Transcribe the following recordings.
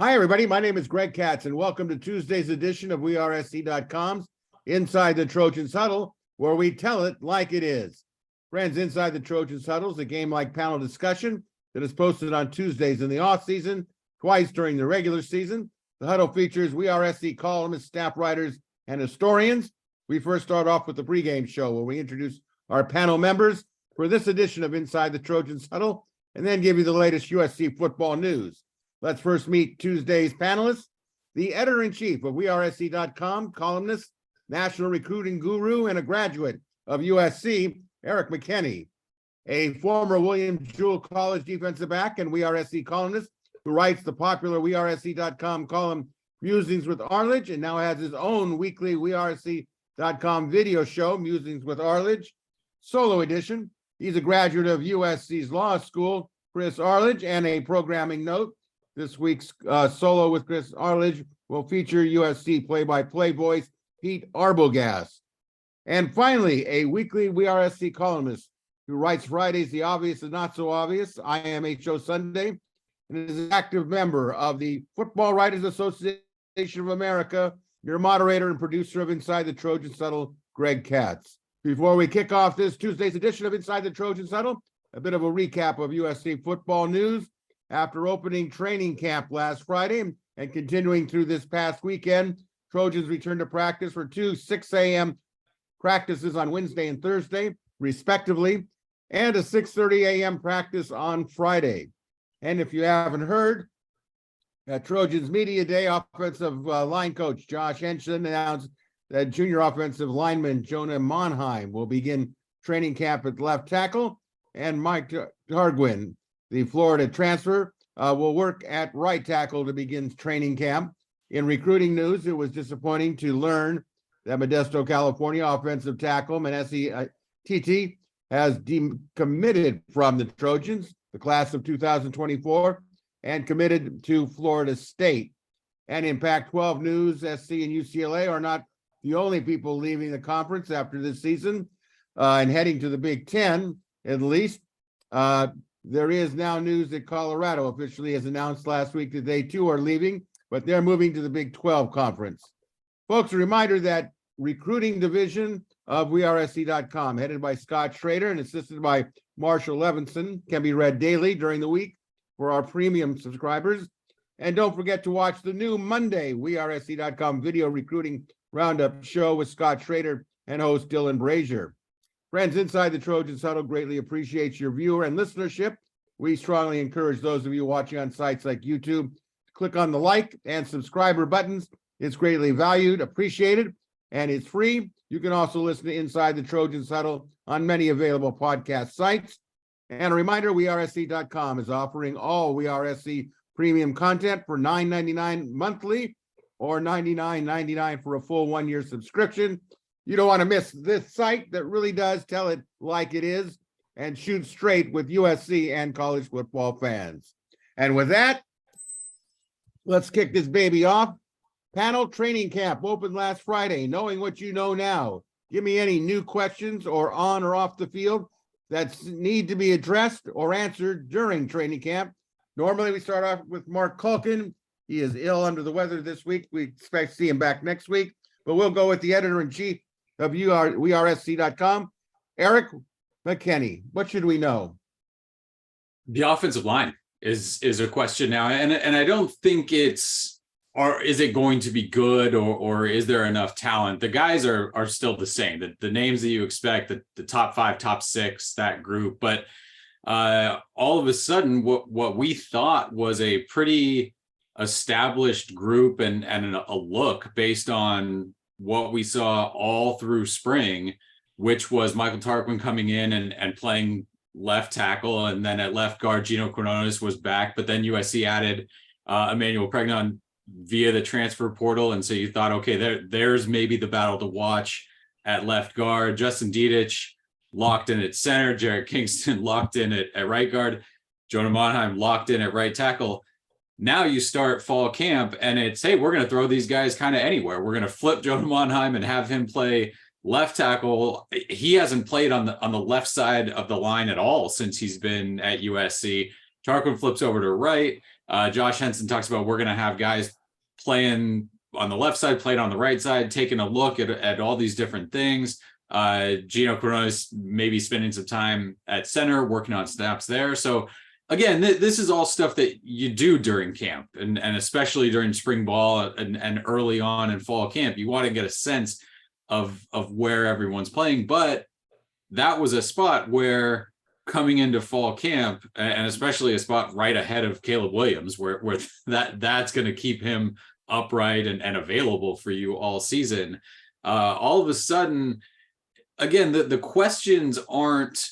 Hi, everybody. My name is Greg Katz, and welcome to Tuesday's edition of WeAreSC.com's Inside the Trojans Huddle, where we tell it like it is. Friends, Inside the Trojans Huddle is a game-like panel discussion that is posted on Tuesdays in the off-season, twice during the regular season. The huddle features WeAreSC columnists, staff writers, and historians. We first start off with the pregame show, where we introduce our panel members for this edition of Inside the Trojans Huddle, and then give you the latest USC football news. Let's first meet Tuesday's panelists. The editor-in-chief of WeAreSC.com, columnist, national recruiting guru, and a graduate of USC, Erik McKinney. A former William Jewell College defensive back and WeAreSC columnist who writes the popular WeAreSC.com column Musings with Arledge, and now has his own weekly WeAreSC.com video show, Musings with Arledge, solo edition. He's a graduate of USC's Law School, Chris Arledge, and a programming note. This week's solo with Chris Arledge will feature USC play-by-play voice Pete Arbogast. And finally, a weekly WeAreSC columnist who writes Fridays the Obvious and Not So Obvious, IMHO Sunday, and is an active member of the Football Writers Association of America, your moderator and producer of Inside the Trojans Huddle, Greg Katz. Before we kick off this Tuesday's edition of Inside the Trojans Huddle, a bit of a recap of USC football news. After opening training camp last Friday and continuing through this past weekend, Trojans returned to practice for two 6 a.m. practices on Wednesday and Thursday, respectively, and a 6:30 a.m. practice on Friday. And if you haven't heard, at Trojans Media Day, offensive line coach Josh Henson announced that junior offensive lineman Jonah Monheim will begin training camp at left tackle, and Mike Targwin, the Florida transfer, will work at right tackle to begin training camp. In recruiting news, it was disappointing to learn that Modesto, California offensive tackle Manesi Titi has decommitted from the Trojans, the class of 2024, and committed to Florida State. And in Pac-12 news, SC and UCLA are not the only people leaving the conference after this season and heading to the Big Ten, at least. There is now news that Colorado officially has announced last week that they too are leaving, but they're moving to the Big 12 conference. Folks, a reminder that recruiting division of WeAreSC.com, headed by Scott Schrader and assisted by Marshall Levinson, can be read daily during the week for our premium subscribers. And don't forget to watch the new Monday WeAreSC.com video recruiting roundup show with Scott Schrader and host Dylan Brazier. Friends, Inside the Trojans Huddle greatly appreciates your viewer and listenership. We strongly encourage those of you watching on sites like YouTube to click on the like and subscriber buttons. It's greatly valued, appreciated, and it's free. You can also listen to Inside the Trojans Huddle on many available podcast sites. And a reminder, WeAreSC.com is offering all WeAreSC premium content for $9.99 monthly or $99.99 for a full 1-year subscription. You don't want to miss this site that really does tell it like it is and shoot straight with USC and college football fans. And with that, let's kick this baby off. Panel training camp opened last Friday. Knowing what you know now, give me any new questions or on or off the field that need to be addressed or answered during training camp. Normally, we start off with Mark Culkin. He is ill under the weather this week. We expect to see him back next week, but we'll go with the editor-in-chief of WeAreSC.com, Erik McKinney. What should we know? The offensive line is a question now, and I don't think is it going to be good or is there enough talent? The guys are still the same. The names that you expect, the top 5, top 6, that group, but all of a sudden, what we thought was a pretty established group and a look based on what we saw all through spring, which was Michael Tarquin coming in and playing left tackle, and then at left guard, Gino Quinones was back, but then USC added Emmanuel Pregnon via the transfer portal, and so you thought, okay, there's maybe the battle to watch at left guard. Justin Dedich locked in at center, Jarrett Kingston locked in at right guard, Jonah Monheim locked in at right tackle. Now you start fall camp and it's, hey, we're going to throw these guys kind of anywhere. We're going to flip Jonah Monheim and have him play left tackle. He hasn't played on the left side of the line at all since he's been at USC. Tarquin flips over to right. Josh Henson talks about we're going to have guys playing on the left side, playing on the right side, taking a look at all these different things. Gino Coronas maybe spending some time at center, working on snaps there. So again, this is all stuff that you do during camp, and especially during spring ball and early on in fall camp. You want to get a sense of where everyone's playing. But that was a spot where coming into fall camp, and especially a spot right ahead of Caleb Williams, where that's going to keep him upright and available for you all season. All of a sudden, again, the questions aren't,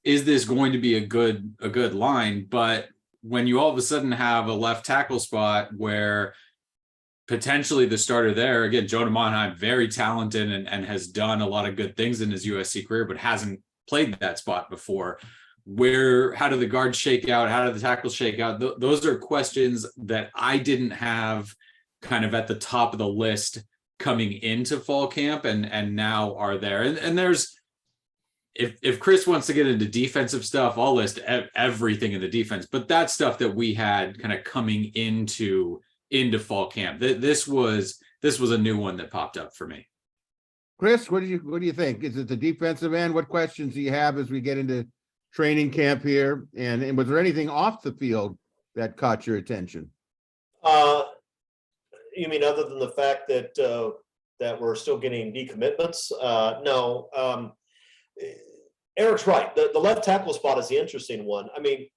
is this going to be a good line? But when you all of a sudden have a left tackle spot where potentially the starter there, again, Jonah Monheim, very talented and has done a lot of good things in his USC career, but hasn't played that spot before. How do the guards shake out? How do the tackles shake out? Those are questions that I didn't have kind of at the top of the list coming into fall camp, and now are there. And there's, if Chris wants to get into defensive stuff, I'll list everything in the defense, but that's stuff that we had kind of coming into fall camp. This was a new one that popped up for me. Chris, what do you think? Is it the defensive end? What questions do you have as we get into training camp here? And was there anything off the field that caught your attention? You mean other than the fact that that we're still getting decommitments? No. Eric's right. The left tackle spot is the interesting one. I mean,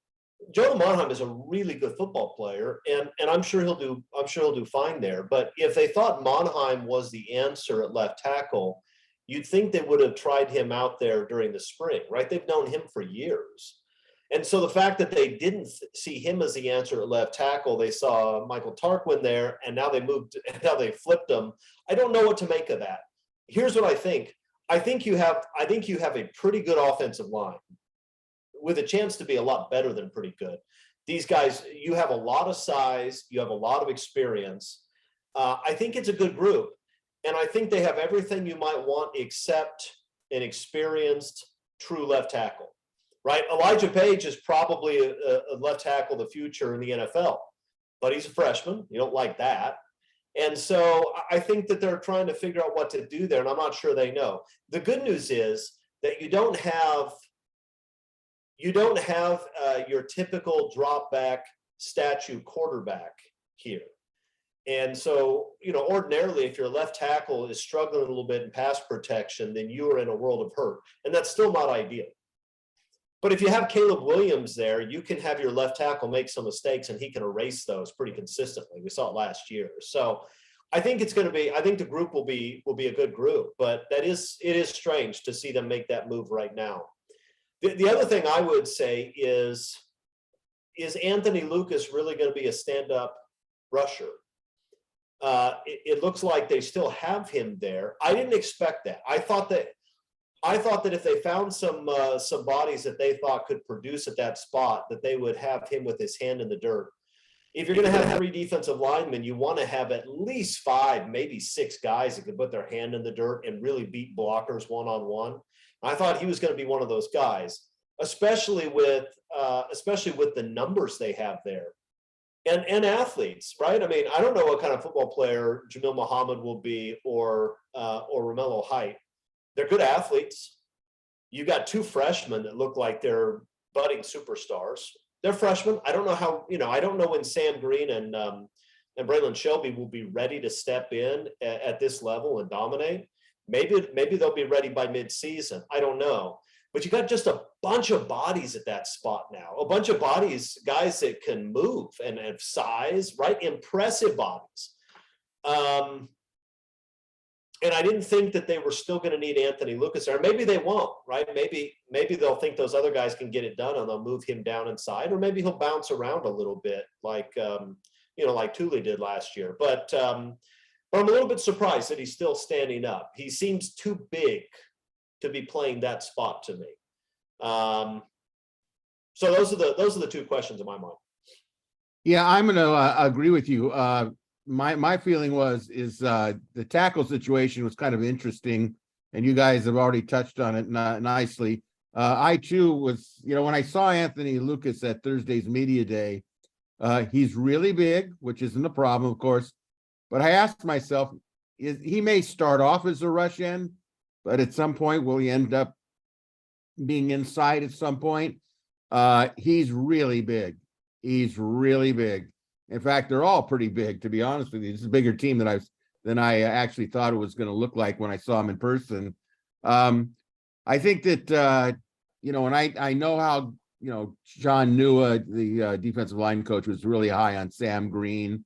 Jonah Monheim is a really good football player, and I'm sure he'll do fine there. But if they thought Monheim was the answer at left tackle, you'd think they would have tried him out there during the spring, right? They've known him for years. And so the fact that they didn't see him as the answer at left tackle, they saw Michael Tarquin there, and now they flipped him. I don't know what to make of that. Here's what I think. I think you have a pretty good offensive line with a chance to be a lot better than pretty good. These guys, you have a lot of size, you have a lot of experience. I think it's a good group, and I think they have everything you might want except an experienced true left tackle. Right, Elijah Page is probably a left tackle of the future in the NFL, but he's a freshman. You don't like that. And so I think that they're trying to figure out what to do there, and I'm not sure they know. The good news is that you don't have your typical drop back statue quarterback here. And so, ordinarily, if your left tackle is struggling a little bit in pass protection, then you are in a world of hurt, and that's still not ideal. But if you have Caleb Williams there, you can have your left tackle make some mistakes and he can erase those pretty consistently. We saw it last year. So I think the group will be a good group, but it is strange to see them make that move right now. The other thing I would say is Anthony Lucas really going to be a stand-up rusher? It looks like they still have him there. I didn't expect that. I thought that if they found some bodies that they thought could produce at that spot, that they would have him with his hand in the dirt. If you're going to have 3 defensive linemen, you want to have at least 5, maybe 6 guys that could put their hand in the dirt and really beat blockers one-on-one. I thought he was going to be one of those guys, especially with the numbers they have there, and athletes, right? I mean, I don't know what kind of football player Jamil Muhammad will be or Romello Height. They're good athletes. You got 2 freshmen that look like they're budding superstars. They're freshmen. I don't know how, I don't know when Sam Green and Braylon Shelby will be ready to step in at this level and dominate. Maybe they'll be ready by midseason. I don't know. But you got just a bunch of bodies at that spot now. A bunch of bodies, guys that can move and have size, right? Impressive bodies. And I didn't think that they were still going to need Anthony Lucas there. Maybe they won't, right? Maybe they'll think those other guys can get it done and they'll move him down inside, or maybe he'll bounce around a little bit like Thule did last year. But I'm a little bit surprised that he's still standing up. He seems too big to be playing that spot to me. So those are the 2 questions in my mind. Yeah, I'm going to agree with you. My feeling is the tackle situation was kind of interesting, and you guys have already touched on it nicely. I too was, when I saw Anthony Lucas at Thursday's media day, he's really big, which isn't a problem, of course. But I asked myself, he may start off as a rush end, but at some point, will he end up being inside at some point? He's really big. He's really big. In fact, they're all pretty big, to be honest with you. It's a bigger team than I actually thought it was going to look like when I saw him in person. I think that and I know how John Nua, the defensive line coach, was really high on Sam Green.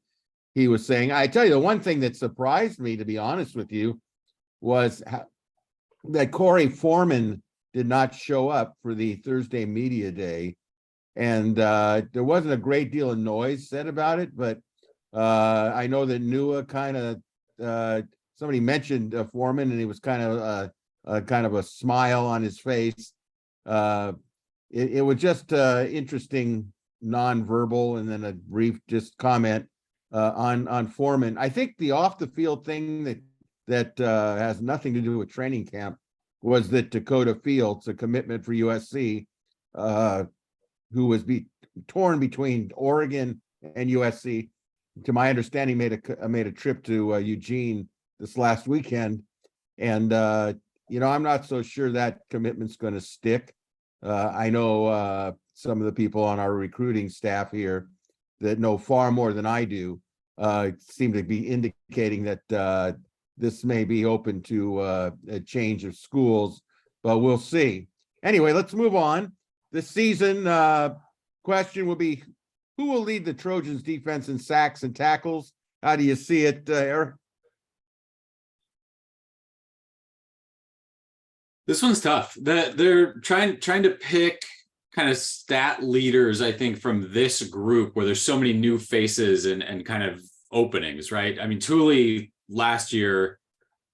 He was saying, I tell you, the one thing that surprised me, to be honest with you, was that Corey Foreman did not show up for the Thursday media day. And there wasn't a great deal of noise said about it, but I know that Nua kind of, somebody mentioned Foreman, and he was kind of a smile on his face. It was just interesting, nonverbal, and then a brief just comment on Foreman. I think the off the field thing that has nothing to do with training camp was that Dakota Fields, a commitment for USC, who was torn between Oregon and USC, to my understanding, made a trip to Eugene this last weekend, and I'm not so sure that commitment's going to stick. I know some of the people on our recruiting staff here that know far more than I do seem to be indicating that this may be open to a change of schools, but we'll see. Anyway, let's move on. This season question will be, who will lead the Trojans defense in sacks and tackles? How do you see it, Eric? This one's tough. They're trying to pick kind of stat leaders, I think, from this group where there's so many new faces and kind of openings, right? I mean, Thule last year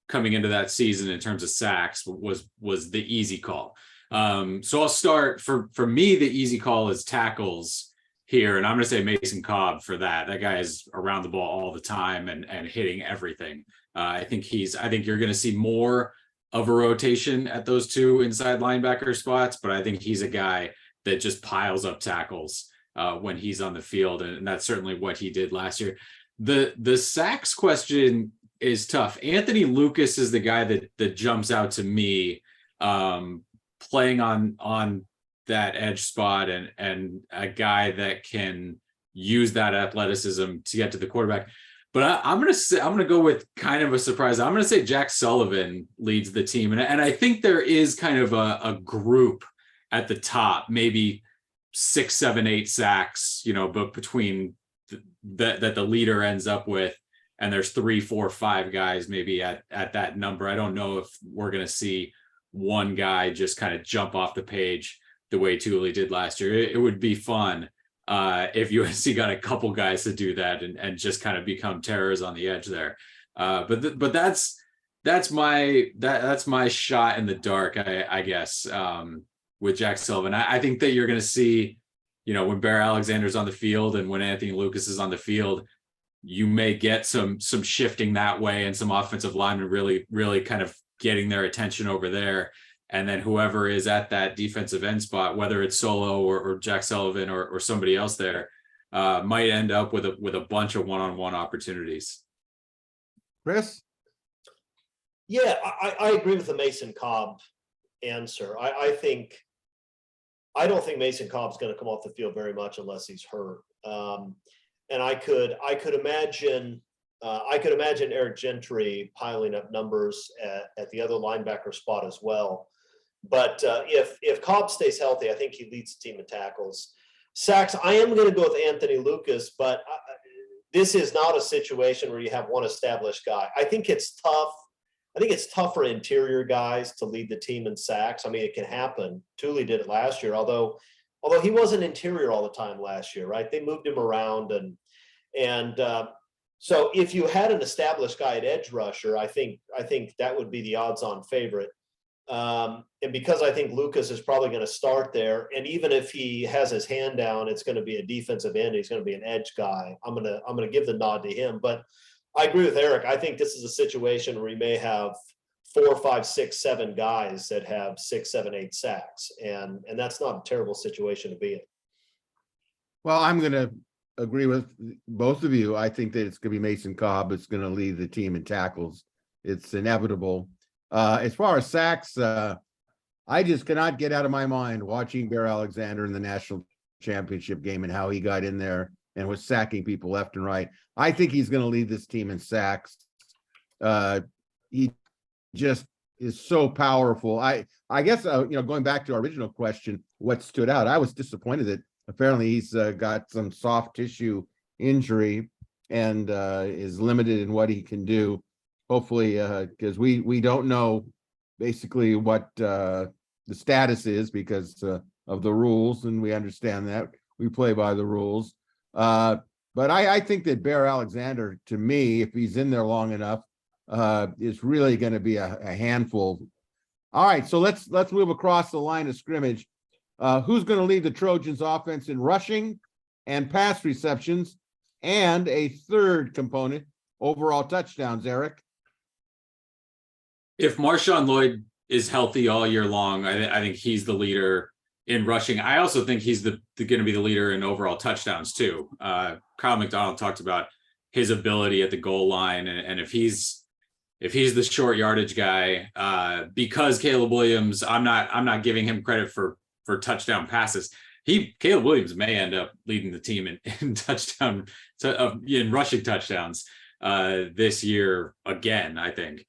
coming into that season in terms of sacks was the easy call. So I'll start for me, the easy call is tackles here. And I'm going to say Mason Cobb for that. That guy is around the ball all the time and hitting everything. I think you're going to see more of a rotation at those two inside linebacker spots, but I think he's a guy that just piles up tackles when he's on the field. And that's certainly what he did last year. The sacks question is tough. Anthony Lucas is the guy that jumps out to me, playing on that edge spot and a guy that can use that athleticism to get to the quarterback. But I'm gonna go with kind of a surprise. I'm gonna say Jack Sullivan leads the team, and I think there is kind of a group at the top, maybe 6, 7, 8 sacks, but between that the leader ends up with, and there's 3, 4, 5 guys maybe at that number. I don't know if we're gonna see one guy just kind of jump off the page the way Thule did last year. It would be fun if USC got a couple guys to do that and just kind of become terrors on the edge there. But that's my shot in the dark, I guess, with Jack Sullivan. I think that you're going to see, when Bear Alexander's on the field and when Anthony Lucas is on the field, you may get some shifting that way and some offensive linemen really, really kind of getting their attention over there. And then whoever is at that defensive end spot, whether it's Solo or Jack Sullivan or somebody else there, might end up with a bunch of one-on-one opportunities. Chris? Yeah, I agree with the Mason Cobb answer. I don't think Mason Cobb's going to come off the field very much unless he's hurt. And I could imagine Eric Gentry piling up numbers at the other linebacker spot as well. But if Cobb stays healthy, I think he leads the team in tackles. Sacks, I am going to go with Anthony Lucas, but this is not a situation where you have one established guy. I think it's tough. I think it's tough for interior guys to lead the team in sacks. I mean, it can happen. Thule did it last year, although he wasn't interior all the time last year, right? They moved him around and so if you had an established guy at edge rusher, I think that would be the odds-on favorite. And because I think Lucas is probably going to start there, and even if he has his hand down, it's going to be a defensive end. He's going to be an edge guy. I'm going to give the nod to him. But I agree with Eric. I think this is a situation where he may have 4, 5, 6, 7 guys that have 6, 7, 8 sacks, and that's not a terrible situation to be in. Well, I'm going to agree with both of you. I think that it's going to be Mason Cobb. It's going to lead the team in tackles. It's inevitable. As far as sacks, I just cannot get out of my mind watching Bear Alexander in the national championship game and how he got in there and was sacking people left and right. I think he's going to lead this team in sacks. He just is so powerful. I guess, going back to our original question, what stood out, I was disappointed that apparently he's got some soft tissue injury and is limited in what he can do. Hopefully, because we don't know basically what the status is because of the rules, and we understand that we play by the rules. But I think that Bear Alexander, to me, if he's in there long enough, is really going to be a handful. All right, so let's move across the line of scrimmage. Who's going to lead the Trojans offense in rushing and pass receptions, and a third component, overall touchdowns, Eric? If Marshawn Lloyd is healthy all year long, I think he's the leader in rushing. I also think he's going to be the leader in overall touchdowns too. Kyle McDonald talked about his ability at the goal line, and if he's the short yardage guy, because Caleb Williams, I'm not giving him credit for touchdown passes. Caleb Williams may end up leading the team in rushing touchdowns this year again, I think.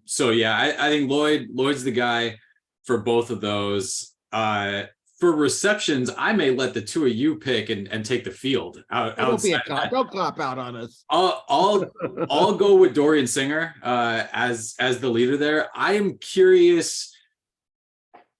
So yeah, I think Lloyd's the guy for both of those. For receptions, I may let the two of you pick and take the field. Don't cop out on us. I'll go with Dorian Singer as the leader there. I am curious.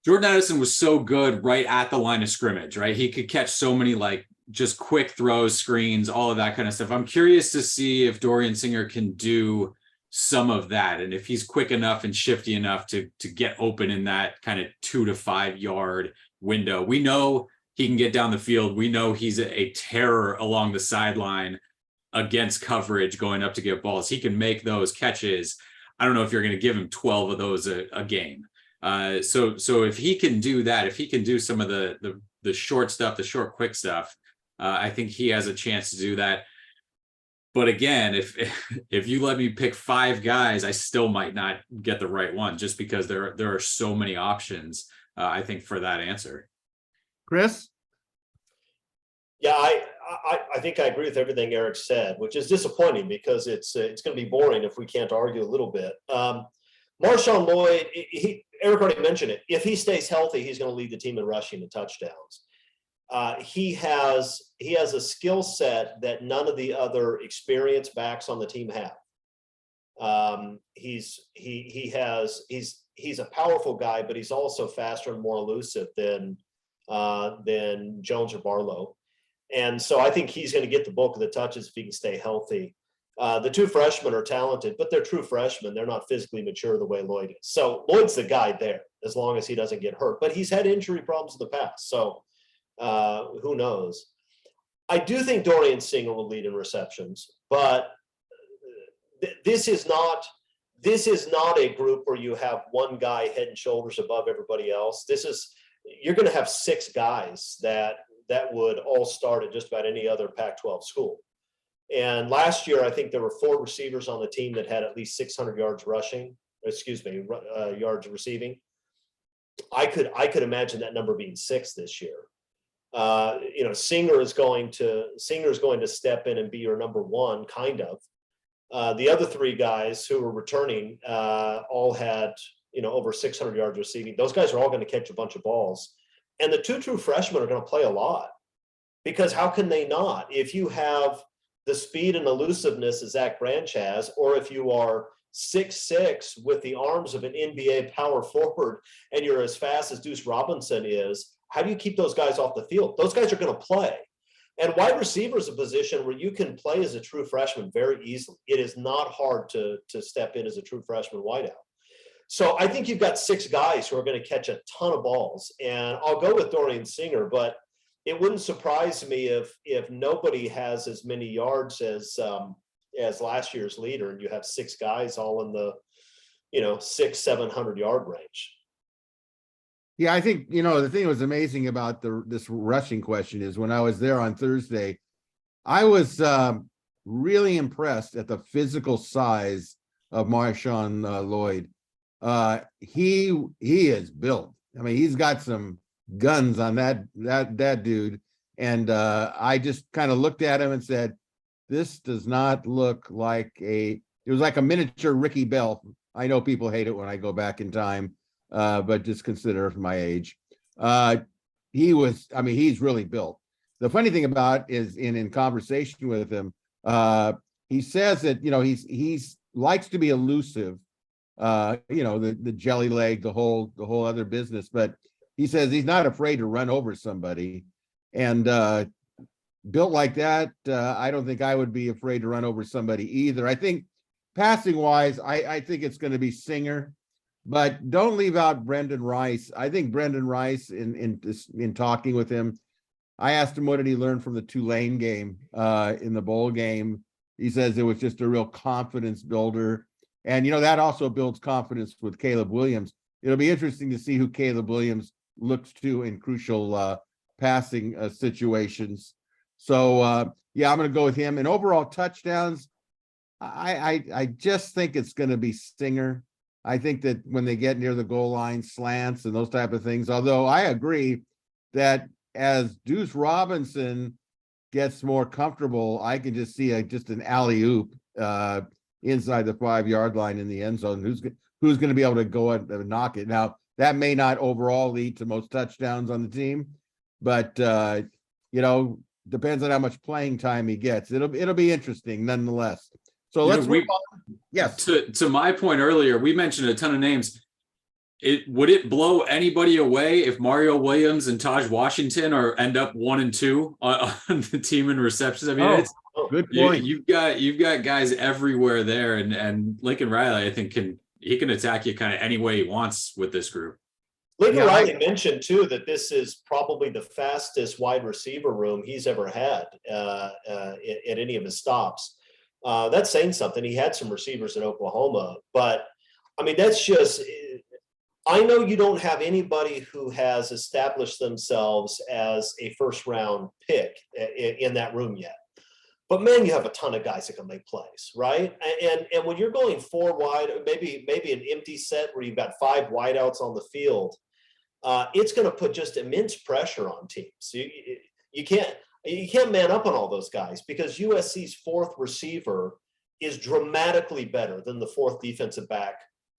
Jordan Addison was so good right at the line of scrimmage, right? He could catch so many just quick throws, screens, all of that kind of stuff. I'm curious to see if Dorian Singer can do some of that, and if he's quick enough and shifty enough to get open in that kind of 2 to 5 yard window. We know he can get down the field. We know he's a terror along the sideline against coverage going up to get balls. He can make those catches. I don't know if you're going to give him 12 of those a game. So if he can do that, if he can do some of the short stuff, the short quick stuff, I think he has a chance to do that. But again, if you let me pick 5 guys, I still might not get the right one, just because there are so many options, I think, for that answer. Chris? Yeah, I think I agree with everything Eric said, which is disappointing because it's going to be boring if we can't argue a little bit. Marshawn Lloyd, Eric already mentioned it. If he stays healthy, he's going to lead the team in rushing and touchdowns. He has a skill set that none of the other experienced backs on the team have. He's a powerful guy, but he's also faster and more elusive than Jones or Barlow. And so I think he's going to get the bulk of the touches if he can stay healthy. The 2 freshmen are talented, but they're true freshmen. They're not physically mature the way Lloyd is. So Lloyd's the guy there, as long as he doesn't get hurt. But he's had injury problems in the past. So who knows? I do think Dorian Singer will lead in receptions, but this is not a group where you have one guy head and shoulders above everybody else. You're going to have 6 guys that would all start at just about any other Pac-12 school. And last year, I think there were 4 receivers on the team that had at least 600 yards yards receiving. I could imagine that number being 6 this year. Singer is going to step in and be your number 1, kind of. The other 3 guys who were returning all had over 600 yards receiving. Those guys are all going to catch a bunch of balls, and the 2 true freshmen are going to play a lot, because how can they not? If you have the speed and elusiveness that Zach Branch has, or if you are 6'6" with the arms of an NBA power forward and you're as fast as Deuce Robinson is, how do you keep those guys off the field? Those guys are going to play. And wide receiver is a position where you can play as a true freshman very easily. It is not hard to step in as a true freshman wideout. So I think you've got 6 guys who are going to catch a ton of balls. And I'll go with Dorian Singer, but it wouldn't surprise me if nobody has as many yards as last year's leader, and you have 6 guys all in the 600-700 yard range. Yeah, I think, the thing that was amazing about this rushing question is when I was there on Thursday, I was really impressed at the physical size of Marshawn Lloyd. He is built. I mean, he's got some guns on that dude. And I just kind of looked at him and said, this does not look like it was like a miniature Ricky Bell. I know people hate it when I go back in time, but just consider my age. He's really built. The funny thing about is in conversation with him, he says that, he's likes to be elusive, the jelly leg, the whole other business, but he says he's not afraid to run over somebody. And built like that, I don't think I would be afraid to run over somebody either. I think passing wise, I think it's going to be Singer, but don't leave out Brendan Rice. I think Brendan Rice, in talking with him, I asked him what did he learn from the Tulane game in the bowl game. He says it was just a real confidence builder. And, that also builds confidence with Caleb Williams. It'll be interesting to see who Caleb Williams looks to in crucial passing situations. So, I'm going to go with him. And overall touchdowns, I just think it's going to be Singer. I think that when they get near the goal line, slants and those type of things, although I agree that as Deuce Robinson gets more comfortable, I can just see just an alley-oop inside the 5-yard line in the end zone. Who's going to be able to go and knock it? Now, that may not overall lead to most touchdowns on the team, but depends on how much playing time he gets. It'll be interesting nonetheless. So let's move on. Yes. To my point earlier, we mentioned a ton of names. Would it blow anybody away if Mario Williams and Taj Washington end up 1 and 2 on the team in receptions? I mean, it's good point. You've got guys everywhere there, and Lincoln Riley, I think, can attack you kind of any way he wants with this group. Lincoln Riley mentioned too that this is probably the fastest wide receiver room he's ever had at any of his stops. That's saying something. He had some receivers in Oklahoma, but I mean, that's just. I know you don't have anybody who has established themselves as a first-round pick in that room yet. But man, you have a ton of guys that can make plays, right? And when you're going 4 wide, maybe an empty set where you've got 5 wideouts on the field, it's going to put just immense pressure on teams. You can't man up on all those guys because USC's 4th receiver is dramatically better than the 4th defensive back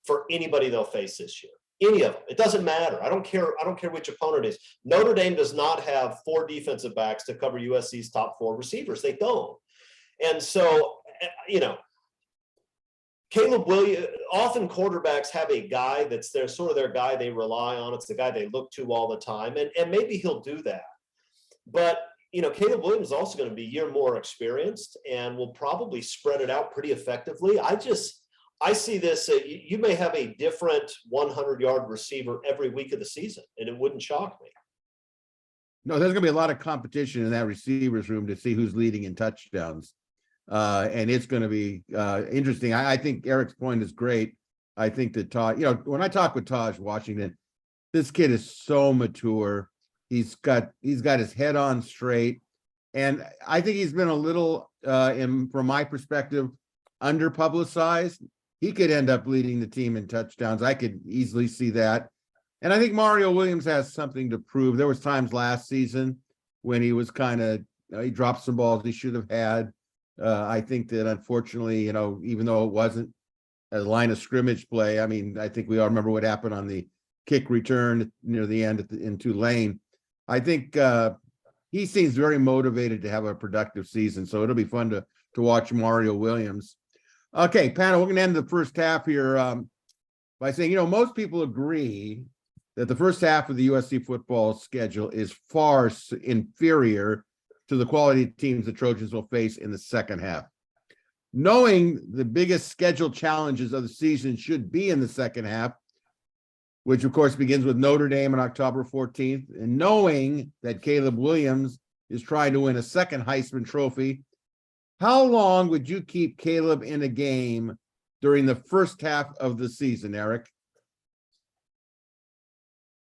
for anybody they'll face this year. Any of them. It doesn't matter. I don't care which opponent it is. Notre Dame does not have 4 defensive backs to cover USC's top 4 receivers. They don't. And so, Caleb Williams, often quarterbacks have a guy that's their guy they rely on. It's the guy they look to all the time. And maybe he'll do that. But, Caleb Williams is also going to be a year more experienced and will probably spread it out pretty effectively. I see this, you may have a different 100-yard receiver every week of the season, and it wouldn't shock me. No, there's going to be a lot of competition in that receivers room to see who's leading in touchdowns. And it's going to be interesting. I think Eric's point is great. I think that Taj, when I talk with Taj Washington, this kid is so mature. He's got his head on straight. And I think he's been a little, from my perspective, under-publicized. He could end up leading the team in touchdowns. I could easily see that. And I think Mario Williams has something to prove. There was times last season when he was he dropped some balls he should have had. I think that unfortunately, even though it wasn't a line of scrimmage play, I mean, I think we all remember what happened on the kick return near the end in Tulane. I think he seems very motivated to have a productive season. So it'll be fun to watch Mario Williams. Okay, panel, we're going to end the first half here by saying, most people agree that the first half of the USC football schedule is far inferior to the quality teams the Trojans will face in the second half. Knowing the biggest schedule challenges of the season should be in the second half, which of course begins with Notre Dame on October 14th, and knowing that Caleb Williams is trying to win a second Heisman Trophy, how long would you keep Caleb in a game during the first half of the season, Erik?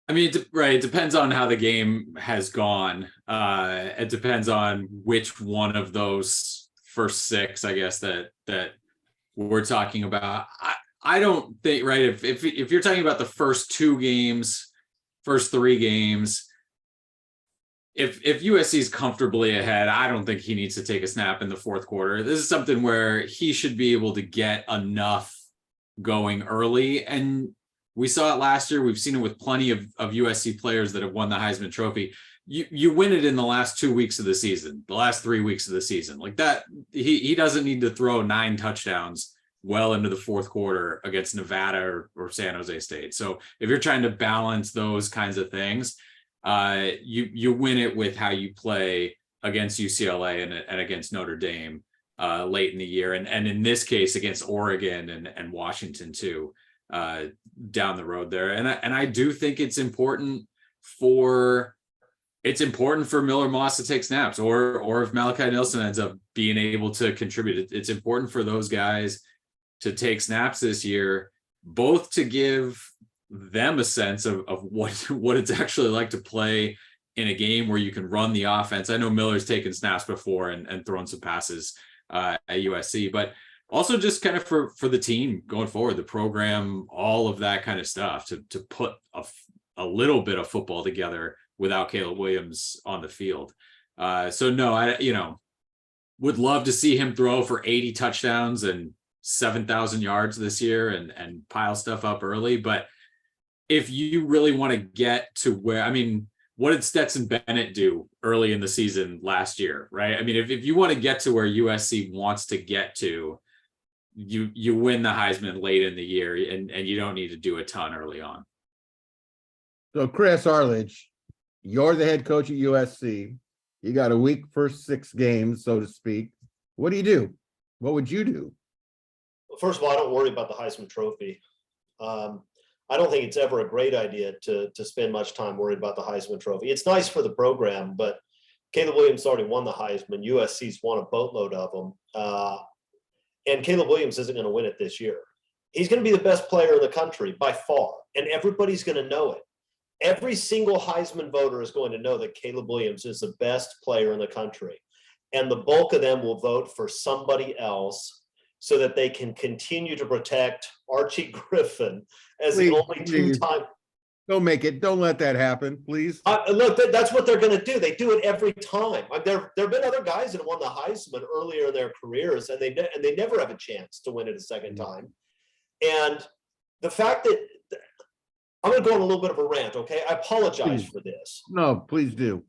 I mean, right. It depends on how the game has gone. It depends on which one of those first six, I guess, that we're talking about. I don't think, right. If you're talking about the first two games, first three games, if USC is comfortably ahead, I don't think he needs to take a snap in the fourth quarter. This is something where he should be able to get enough going early. And we saw it last year. We've seen it with plenty of USC players that have won the Heisman Trophy. You win it in the last 2 weeks of the season, the last 3 weeks of the season. Like that, he doesn't need to throw 9 touchdowns well into the fourth quarter against Nevada or San Jose State. So if you're trying to balance those kinds of things, you win it with how you play against UCLA and against Notre Dame late in the year. And in this case, against Oregon and Washington too. Down the road there. And I do think it's important for Miller Moss to take snaps, or if Malachi Nelson ends up being able to contribute, it's important for those guys to take snaps this year, both to give them a sense of what it's actually like to play in a game where you can run the offense. I know Miller's taken snaps before and thrown some passes at USC, but also just kind of for the team going forward, the program, all of that kind of stuff, to put a little bit of football together without Caleb Williams on the field. So no, I would love to see him throw for 80 touchdowns and 7,000 yards this year and pile stuff up early. But if you really want to get to where, I mean, what did Stetson Bennett do early in the season last year, right? I mean, if you want to get to where USC wants to get to, you win the Heisman late in the year, and you don't need to do a ton early on. So Chris Arledge, you're the head coach at USC. You got a week first 6 games, so to speak. What do you do? What would you do? Well, first of all, I don't worry about the Heisman Trophy. I don't think it's ever a great idea to spend much time worried about the Heisman Trophy. It's nice for the program, but Caleb Williams already won the Heisman. USC's won a boatload of them. And Caleb Williams isn't going to win it this year. He's going to be the best player in the country by far, and everybody's going to know it. Every single Heisman voter is going to know that Caleb Williams is the best player in the country. And the bulk of them will vote for somebody else so that they can continue to protect Archie Griffin as the only two-time. Don't let that happen, please. Look, that's what they're going to do. They do it every time. There have been other guys that won the Heisman earlier in their careers, and they never have a chance to win it a second time. And the fact that I'm going to go on a little bit of a rant, okay? I apologize for this. No, please do.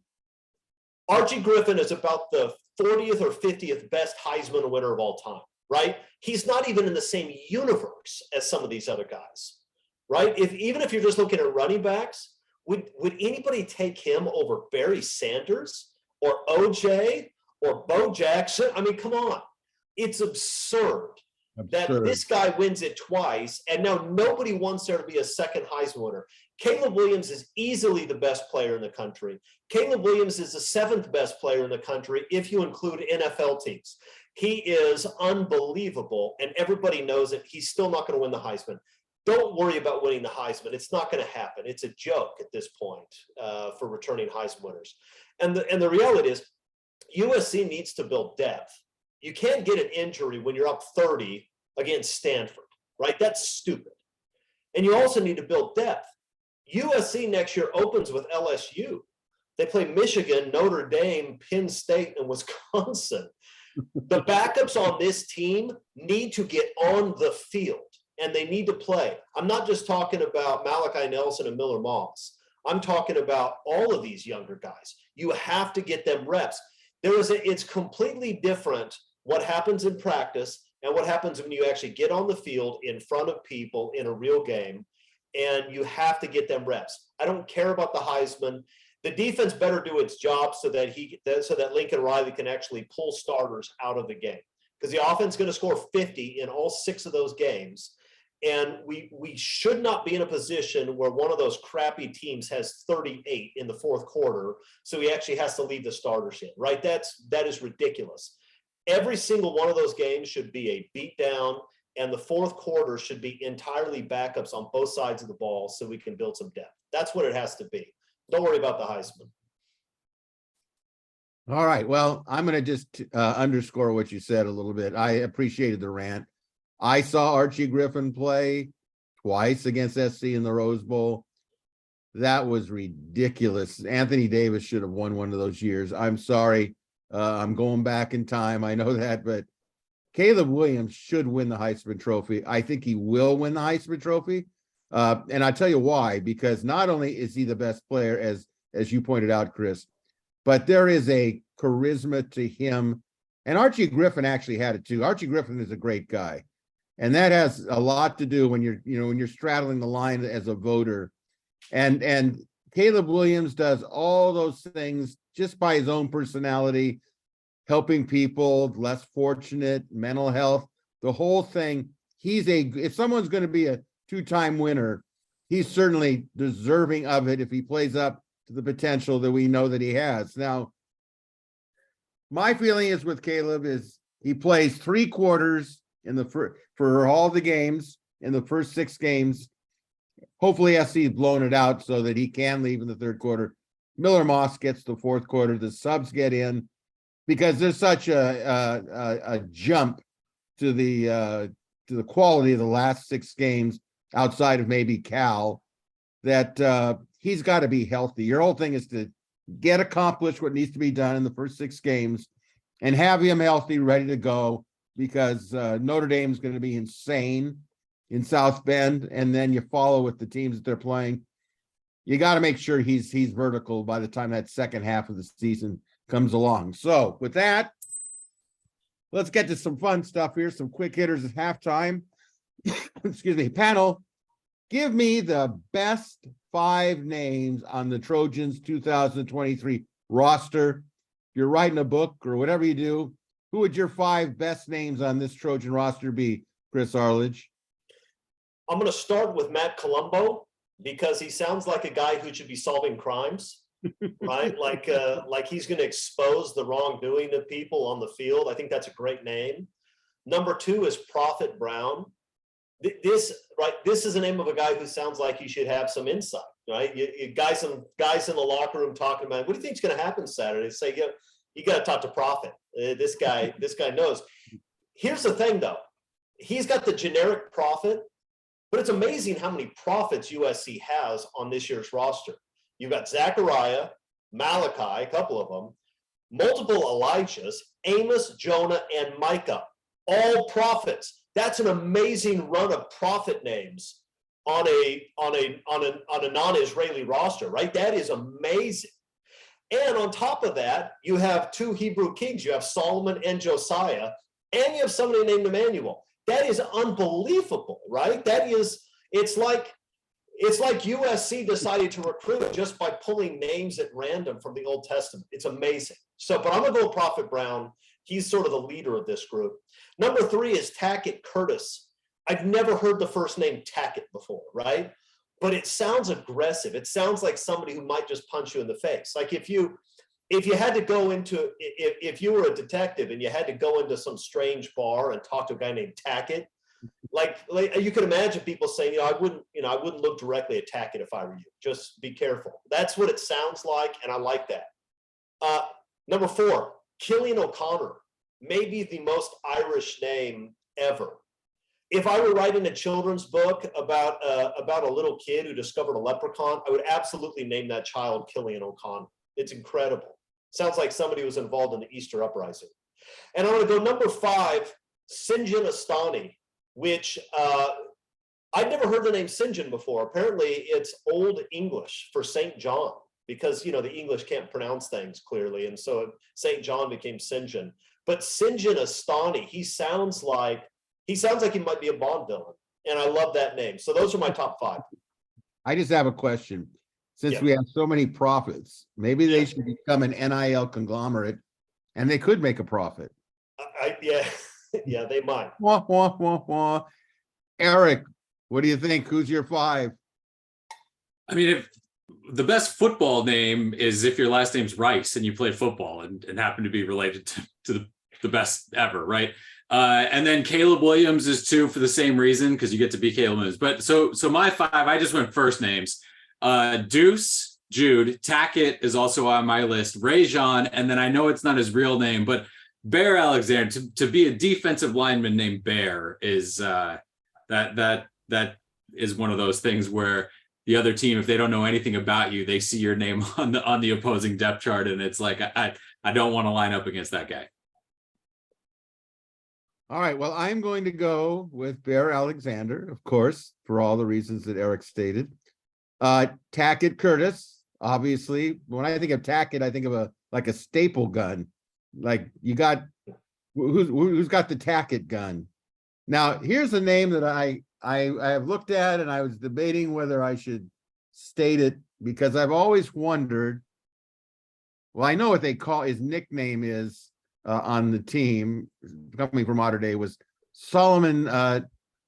Archie Griffin is about the 40th or 50th best Heisman winner of all time, right? He's not even in the same universe as some of these other guys. Right? Even if you're just looking at running backs, would anybody take him over Barry Sanders or OJ or Bo Jackson? I mean, come on. It's absurd that this guy wins it twice, and now nobody wants there to be a second Heisman winner. Caleb Williams is easily the best player in the country. Caleb Williams is the 7th best player in the country if you include NFL teams. He is unbelievable, and everybody knows it. He's still not going to win the Heisman. Don't worry about winning the Heisman. It's not going to happen. It's a joke at this point for returning Heisman winners. And the reality is USC needs to build depth. You can't get an injury when you're up 30 against Stanford, right? That's stupid. And you also need to build depth. USC next year opens with LSU. They play Michigan, Notre Dame, Penn State, and Wisconsin. The backups on this team need to get on the field. And they need to play. I'm not just talking about Malachi Nelson and Miller Moss. I'm talking about all of these younger guys. You have to get them reps. It's completely different what happens in practice and what happens when you actually get on the field in front of people in a real game, and you have to get them reps. I don't care about the Heisman. The defense better do its job so that Lincoln Riley can actually pull starters out of the game, because the offense is going to score 50 in all 6 of those games. And we should not be in a position where one of those crappy teams has 38 in the fourth quarter, so he actually has to leave the starters in, right? That is ridiculous. Every single one of those games should be a beatdown, and the fourth quarter should be entirely backups on both sides of the ball so we can build some depth. That's what it has to be. Don't worry about the Heisman. All right. Well, I'm going to just underscore what you said a little bit. I appreciated the rant. I saw Archie Griffin play twice against SC in the Rose Bowl. That was ridiculous. Anthony Davis should have won one of those years. I'm sorry. I'm going back in time. I know that, but Caleb Williams should win the Heisman Trophy. I think he will win the Heisman Trophy. And I'll tell you why, because not only is he the best player, as you pointed out, Chris, but there is a charisma to him. And Archie Griffin actually had it too. Archie Griffin is a great guy. And that has a lot to do when you're straddling the line as a voter. And Caleb Williams does all those things just by his own personality, helping people less fortunate, mental health, the whole thing. If someone's going to be a two-time winner, he's certainly deserving of it if he plays up to the potential that we know that he has. Now, my feeling is with Caleb is he plays 3 quarters for all the games in the first 6 games. Hopefully SC's blown it out so that he can leave in the third quarter. Miller Moss gets the fourth quarter. The subs get in because there's such a jump to the quality of the last 6 games outside of maybe Cal that he's got to be healthy. Your whole thing is to accomplish what needs to be done in the first 6 games and have him healthy, ready to go, because Notre Dame is going to be insane in South Bend, and then you follow with the teams that they're playing. You got to make sure he's vertical by the time that second half of the season comes along. So with that, let's get to some fun stuff here, some quick hitters at halftime. Excuse me, panel, give me the best 5 names on the Trojans 2023 roster. If you're writing a book or whatever you do, who would your 5 best names on this Trojan roster be, Chris Arledge? I'm going to start with Matt Colombo because he sounds like a guy who should be solving crimes, right? Like he's going to expose the wrongdoing of people on the field. I think that's a great name. Number 2 is Prophet Brown. This is the name of a guy who sounds like he should have some insight, right? You guys in the locker room talking about, what do you think is going to happen Saturday? Say, you got to talk to Prophet. This guy knows. Here's the thing, though. He's got the generic Prophet, but it's amazing how many prophets USC has on this year's roster. You've got Zechariah, Malachi, a couple of them, multiple Elijahs, Amos, Jonah, and Micah, all prophets. That's an amazing run of prophet names on a non-Israeli roster, right? That is amazing. And on top of that, you have 2 Hebrew kings. You have Solomon and Josiah, and you have somebody named Emmanuel. That is unbelievable, right? It's like USC decided to recruit just by pulling names at random from the Old Testament. It's amazing. So, but I'm going to go with Prophet Brown. He's sort of the leader of this group. Number 3 is Tackett Curtis. I've never heard the first name Tackett before, right? But it sounds aggressive. It sounds like somebody who might just punch you in the face. Like if you had to go into, if you were a detective and you had to go into some strange bar and talk to a guy named Tackett, like you could imagine people saying, I wouldn't look directly at Tackett if I were you. Just be careful. That's what it sounds like, and I like that. Number 4, Killian O'Connor, maybe the most Irish name ever. If I were writing a children's book about a little kid who discovered a leprechaun, I would absolutely name that child Killian O'Connor. It's incredible. Sounds like somebody who was involved in the Easter Uprising. And I'm going to go number 5, Sinjin Astani, which I'd never heard the name Sinjin before. Apparently, it's Old English for St. John because, the English can't pronounce things clearly. And so St. John became Sinjin. But Sinjin Astani, he sounds like he might be a Bond villain. And I love that name. So those are my top 5. I just have a question. Since we have so many prophets, maybe they should become an NIL conglomerate and they could make a profit. Yeah, they might. Wah, wah, wah, wah. Eric, what do you think? Who's your 5? I mean, if the best football name is if your last name's Rice and you played football and happen to be related to the best ever, right? And then Caleb Williams is 2 for the same reason, because you get to be Caleb Williams. But so my 5, I just went first names. Deuce, Jude, Tackett is also on my list, Rajon, and then I know it's not his real name, but Bear Alexander. To be a defensive lineman named Bear is that is one of those things where the other team, if they don't know anything about you, they see your name on the opposing depth chart, and it's like I don't want to line up against that guy. All right. Well, I'm going to go with Bear Alexander, of course, for all the reasons that Eric stated. Tackett Curtis, obviously. When I think of Tackett, I think of a staple gun. Like you got who's got the Tackett gun? Now, here's a name that I have looked at, and I was debating whether I should state it because I've always wondered. Well, I know what they call his nickname is on the team, coming from Mater Dei, was Solomon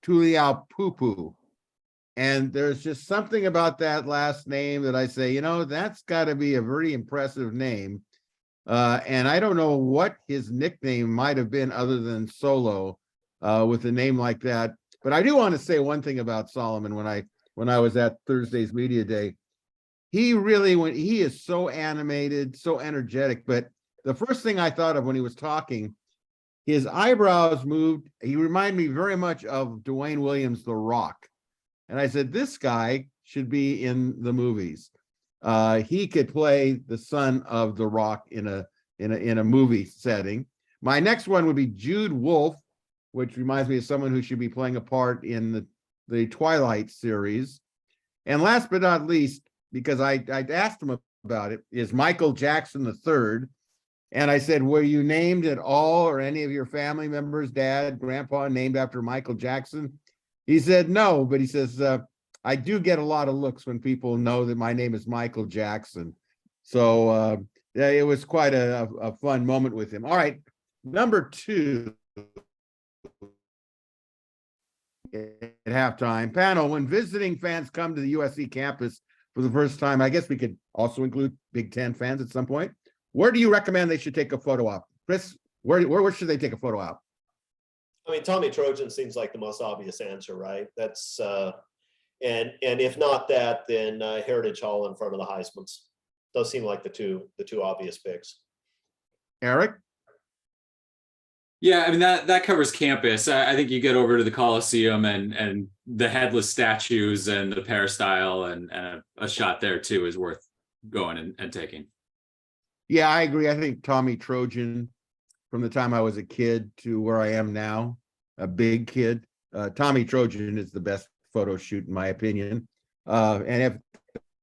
Tuliaupupu. And there's just something about that last name that I say, that's got to be a very impressive name. And I don't know what his nickname might have been other than Solo with a name like that. But I do want to say one thing about Solomon when I was at Thursday's media day. He is so animated, so energetic. But the first thing I thought of when he was talking, his eyebrows moved. He reminded me very much of Dwayne Williams, The Rock. And I said, this guy should be in the movies. He could play the son of The Rock in a movie setting. My next one would be Jude Wolfe, which reminds me of someone who should be playing a part in the Twilight series. And last but not least, because I asked him about it, is Michael Jackson III. And I said, were you named at all, or any of your family members, dad, grandpa, named after Michael Jackson? He said no, but he says, I do get a lot of looks when people know that my name is Michael Jackson. So it was quite a fun moment with him. All right, number 2 at halftime. Panel, when visiting fans come to the USC campus for the first time, I guess we could also include Big Ten fans at some point. Where do you recommend they should take a photo op? Chris, where should they take a photo op? I mean, Tommy Trojan seems like the most obvious answer, right? That's and if not that, then Heritage Hall in front of the Heismans. Those seem like the two obvious picks. Eric? Yeah, I mean that covers campus. I think you get over to the Coliseum and the headless statues and the peristyle and a shot there too is worth going and taking. Yeah, I agree. I think Tommy Trojan, from the time I was a kid to where I am now, a big kid, Tommy Trojan is the best photo shoot in my opinion. And if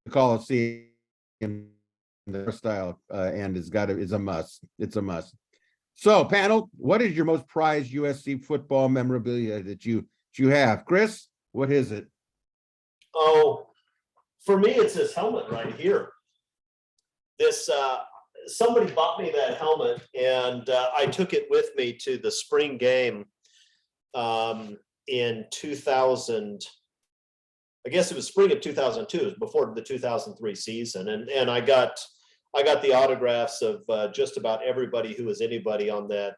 the Coliseum, the style and is a must. It's a must. So, panel, what is your most prized USC football memorabilia that you have? Chris, what is it? Oh, for me, it's this helmet right here. This somebody bought me that helmet, and I took it with me to the spring game in 2000. I guess it was spring of 2002. It was before the 2003 season, and I got the autographs of just about everybody who was anybody on that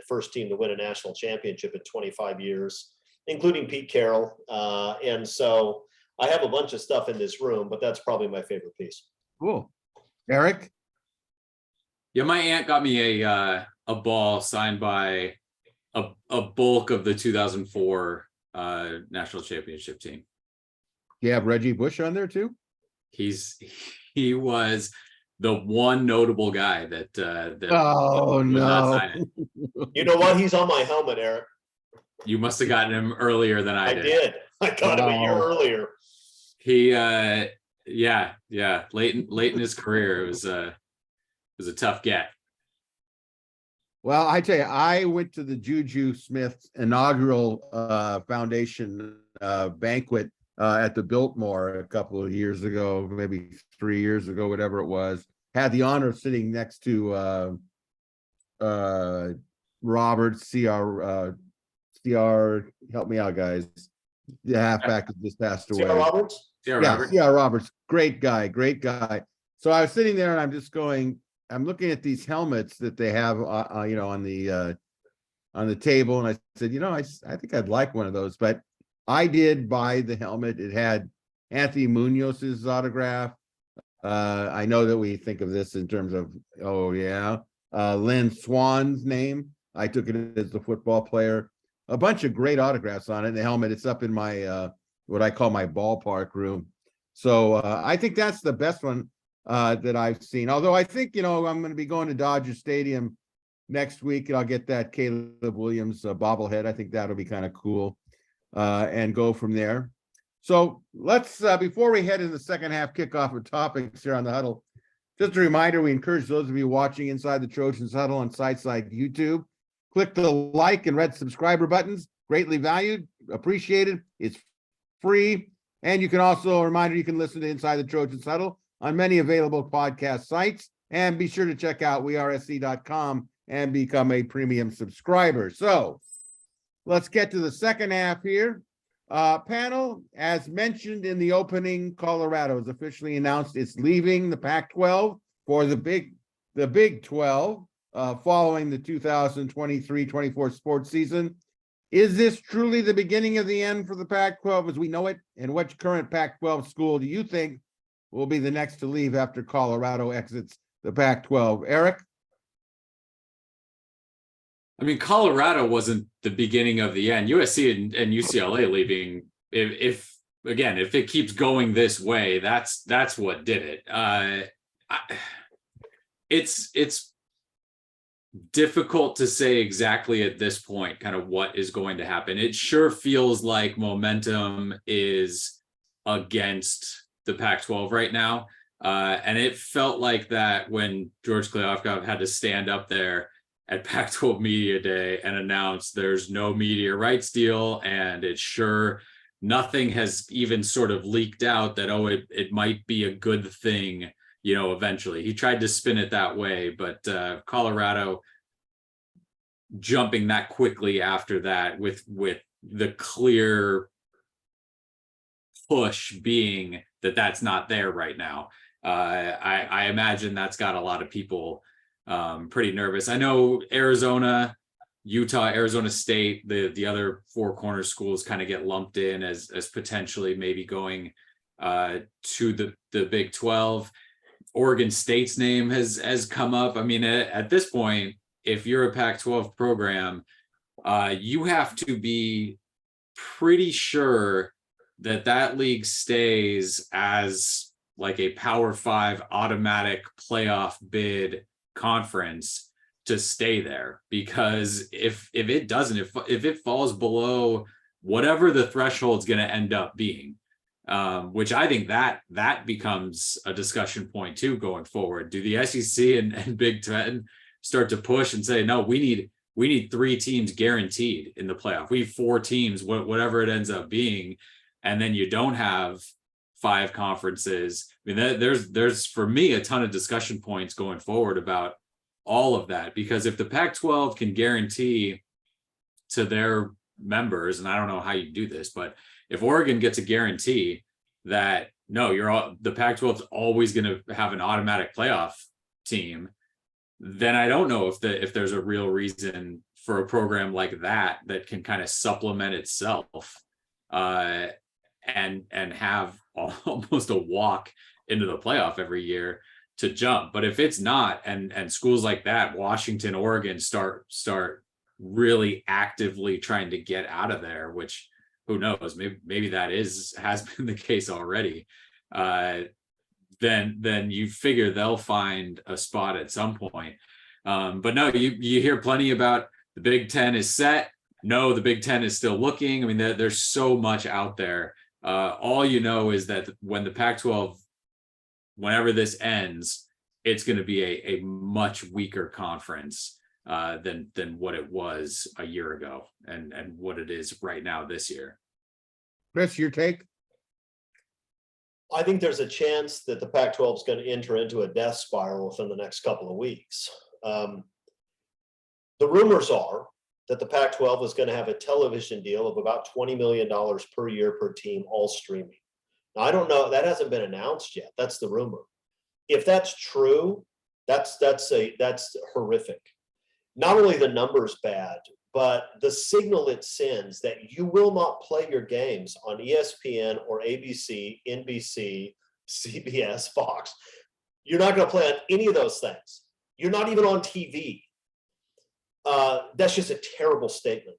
first team to win a national championship in 25 years, including Pete Carroll. And so I have a bunch of stuff in this room, but that's probably my favorite piece. Cool. Eric? Yeah, my aunt got me a ball signed by a bulk of the 2004 national championship team. You have Reggie Bush on there too? He was the one notable guy that oh no. You know what? He's on my helmet, Eric. You must have gotten him earlier than I did. I got him a year earlier. He late in his career, it was a tough get. Well, I tell you, I went to the Juju Smith inaugural foundation banquet at the Biltmore a couple of years ago, maybe 3 years ago, whatever it was. Had the honor of sitting next to Robert CR. Help me out, guys. The halfback that just passed away. CR Roberts? CR Roberts. Great guy. So I was sitting there and I'm just going, I'm looking at these helmets that they have, on the on the table, and I said, I think I'd like one of those, but I did buy the helmet. It had Anthony Munoz's autograph. I know that we think of this in terms of, Lynn Swan's name. I took it as the football player. A bunch of great autographs on it. And the helmet, it's up in my, what I call my ballpark room. So I think that's the best one that I've seen. Although I think, I'm going to be going to Dodger Stadium next week, and I'll get that Caleb Williams bobblehead. I think that'll be kind of cool, and go from there. So let's, before we head into the second half kickoff of topics here on the Huddle, just a reminder, we encourage those of you watching Inside the Trojans Huddle on sites like YouTube, click the like and red subscriber buttons, greatly valued, appreciated. It's free. And you can also, a reminder, you can listen to Inside the Trojans Huddle on many available podcast sites. And be sure to check out WeAreSC.com and become a premium subscriber. So let's get to the second half here. Panel, as mentioned in the opening, Colorado has officially announced it's leaving the Pac-12 for the Big 12 following the 2023-24 sports season. Is this truly the beginning of the end for the Pac-12 as we know it? And which current Pac-12 school do you think will be the next to leave after Colorado exits the Pac-12? Eric? I mean, Colorado wasn't the beginning of the end. USC and UCLA leaving, if it keeps going this way, that's what did it. It's difficult to say exactly at this point kind of what is going to happen. It sure feels like momentum is against the Pac-12 right now. And it felt like that when George Kliavkoff had to stand up there at Pac-12 Media Day and announce there's no media rights deal, and it's sure nothing has even sort of leaked out that, it might be a good thing, eventually. He tried to spin it that way, but Colorado jumping that quickly after that with the clear push being that that's not there right now. I imagine that's got a lot of people pretty nervous. I know Arizona, Utah, Arizona State, the other four corner schools kind of get lumped in as potentially maybe going to the Big 12. Oregon State's name has come up. I mean, at this point, if you're a Pac-12 program, you have to be pretty sure that league stays as like a Power 5 automatic playoff bid conference to stay there, because if it doesn't, if it falls below whatever the threshold's going to end up being, which I think that becomes a discussion point too going forward. Do the SEC and Big Ten start to push and say, no, we need 3 teams guaranteed in the playoff. We need 4 teams, whatever it ends up being, and then you don't have 5 conferences. I mean, there's for me a ton of discussion points going forward about all of that, because if the Pac-12 can guarantee to their members, and I don't know how you do this, but if Oregon gets a guarantee that the Pac-12 is always going to have an automatic playoff team, then I don't know if there's a real reason for a program like that can kind of supplement itself and have almost a walk into the playoff every year to jump. But if it's not, and schools like that, Washington, Oregon, start really actively trying to get out of there, which who knows, maybe that has been the case already, then you figure they'll find a spot at some point. But no, you hear plenty about the Big Ten is set. No, the Big Ten is still looking. I mean, there's so much out there. All you know is that when the Pac-12, whenever this ends, it's going to be a much weaker conference than what it was a year ago and what it is right now this year. Chris, your take? I think there's a chance that the Pac-12 is going to enter into a death spiral within the next couple of weeks. The rumors are that the Pac-12 is going to have a television deal of about $20 million per year per team, all streaming. Now, I don't know, that hasn't been announced yet. That's the rumor. If that's true, that's horrific. Not only the numbers bad, but the signal it sends that you will not play your games on ESPN or ABC, NBC, CBS, Fox. You're not going to play on any of those things. You're not even on TV. That's just a terrible statement.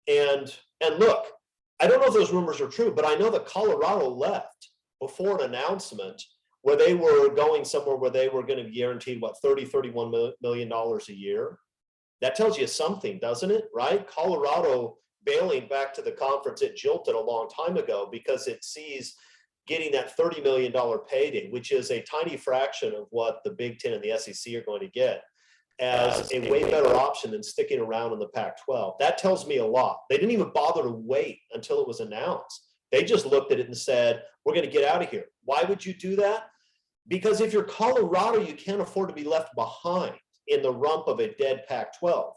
And look, I don't know if those rumors are true, but I know that Colorado left before an announcement where they were going somewhere where they were going to be guaranteed, what, $31 million a year. That tells you something, doesn't it? Right? Colorado bailing back to the conference it jilted a long time ago because it sees getting that $30 million payday, which is a tiny fraction of what the Big Ten and the SEC are going to get, as a way better option than sticking around in the Pac-12. That tells me a lot. They didn't even bother to wait until it was announced. They just looked at it and said, we're going to get out of here. Why would you do that? Because if you're Colorado, you can't afford to be left behind in the rump of a dead Pac-12.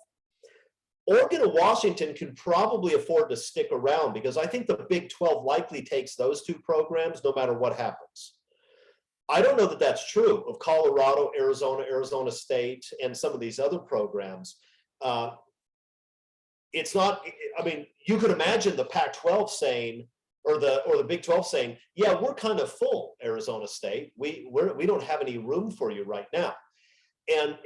Oregon and Washington can probably afford to stick around because I think the Big 12 likely takes those two programs no matter what happens. I don't know that that's true of Colorado, Arizona, Arizona State, and some of these other programs. It's not, I mean, you could imagine the Pac-12 saying, or the Big 12 saying, yeah, we're kind of full, Arizona State. We don't have any room for you right now.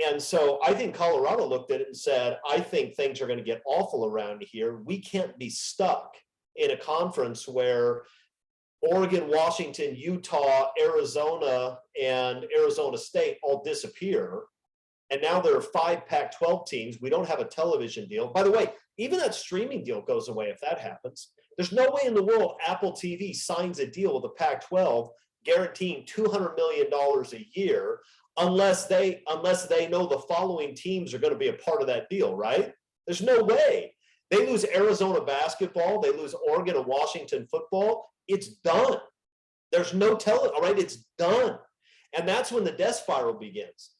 And so I think Colorado looked at it and said, I think things are going to get awful around here. We can't be stuck in a conference where Oregon, Washington, Utah, Arizona, and Arizona State all disappear. And now there are 5 Pac-12 teams. We don't have a television deal. By the way, even that streaming deal goes away if that happens. There's no way in the world Apple TV signs a deal with the Pac-12 guaranteeing $200 million a year unless they know the following teams are going to be a part of that deal, right? There's no way. They lose Arizona basketball. They lose Oregon and Washington football. It's done. There's no telling, all right? It's done. And that's when the death spiral begins.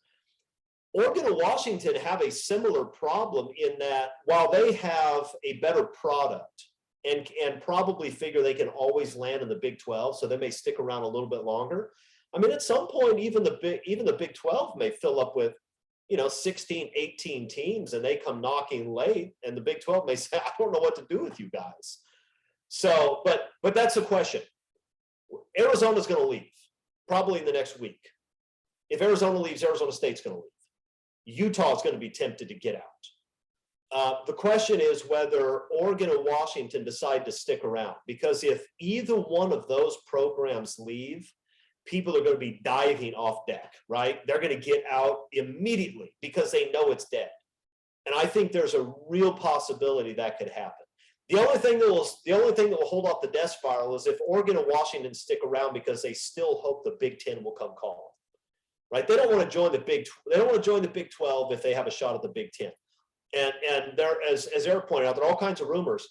Oregon and Washington have a similar problem in that while they have a better product and probably figure they can always land in the Big 12, so they may stick around a little bit longer. I mean, at some point, even the Big 12 may fill up with, 16, 18 teams, and they come knocking late, and the Big 12 may say, I don't know what to do with you guys. So, but that's the question. Arizona's going to leave probably in the next week. If Arizona leaves, Arizona State's going to leave. Utah is going to be tempted to get out. The question is whether Oregon and Washington decide to stick around, because if either one of those programs leave, people are going to be diving off deck, right? They're going to get out immediately because they know it's dead. And I think there's a real possibility that could happen. The only thing that will hold off the death spiral is if Oregon and Washington stick around because they still hope the Big Ten will come call them, right? They don't want to join the Big 12 if they have a shot at the Big Ten. And there, as Eric pointed out, there are all kinds of rumors.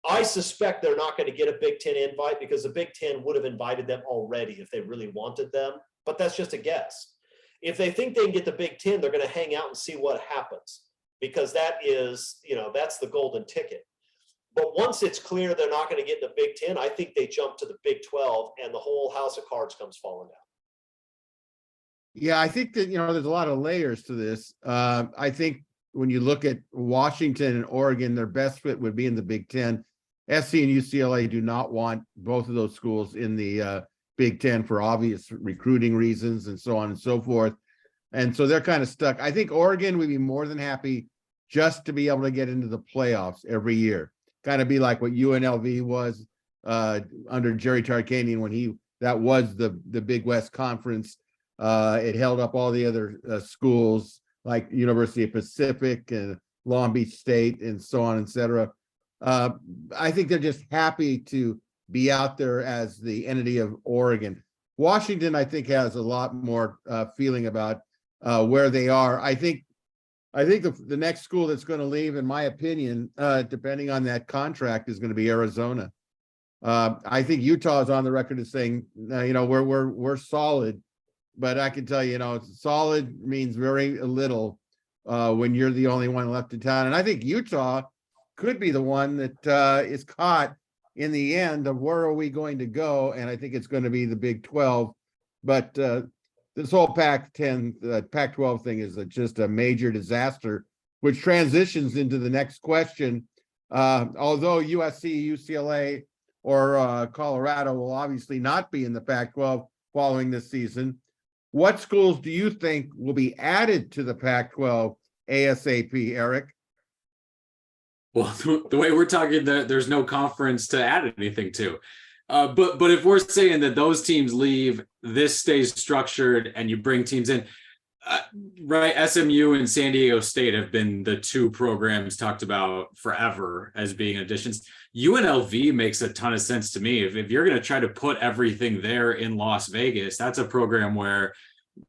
I suspect they're not going to get a Big Ten invite because the Big Ten would have invited them already if they really wanted them. But that's just a guess. If they think they can get the Big Ten, they're going to hang out and see what happens, because that is, that's the golden ticket. But once it's clear they're not going to get in the Big Ten, I think they jump to the Big 12 and the whole house of cards comes falling down. Yeah, I think that, there's a lot of layers to this. I think when you look at Washington and Oregon, their best fit would be in the Big Ten. SC and UCLA do not want both of those schools in the Big Ten for obvious recruiting reasons and so on and so forth. And so they're kind of stuck. I think Oregon would be more than happy just to be able to get into the playoffs every year. Kind of be like what UNLV was under Jerry Tarkanian when that was the Big West Conference. It held up all the other schools like University of Pacific and Long Beach State and so on, et cetera. I think they're just happy to be out there as the entity of Oregon. Washington, I think, has a lot more feeling about where they are. I think the next school that's going to leave, in my opinion, depending on that contract, is going to be Arizona. I think Utah is on the record as saying, we're solid, but I can tell you, solid means very little when you're the only one left in town. And I think Utah could be the one that is caught in the end of where are we going to go, and I think it's going to be the Big 12. But this whole Pac-10, Pac-12 thing is just a major disaster which transitions into the next question. Although USC, UCLA, or Colorado will obviously not be in the Pac-12 following this season, what schools do you think will be added to the Pac-12 ASAP, Erik? Well, the way we're talking, there's no conference to add anything to. But if we're saying that those teams leave, this stays structured, and you bring teams in, right? SMU and San Diego State have been the two programs talked about forever as being additions. UNLV makes a ton of sense to me. If you're going to try to put everything there in Las Vegas, that's a program where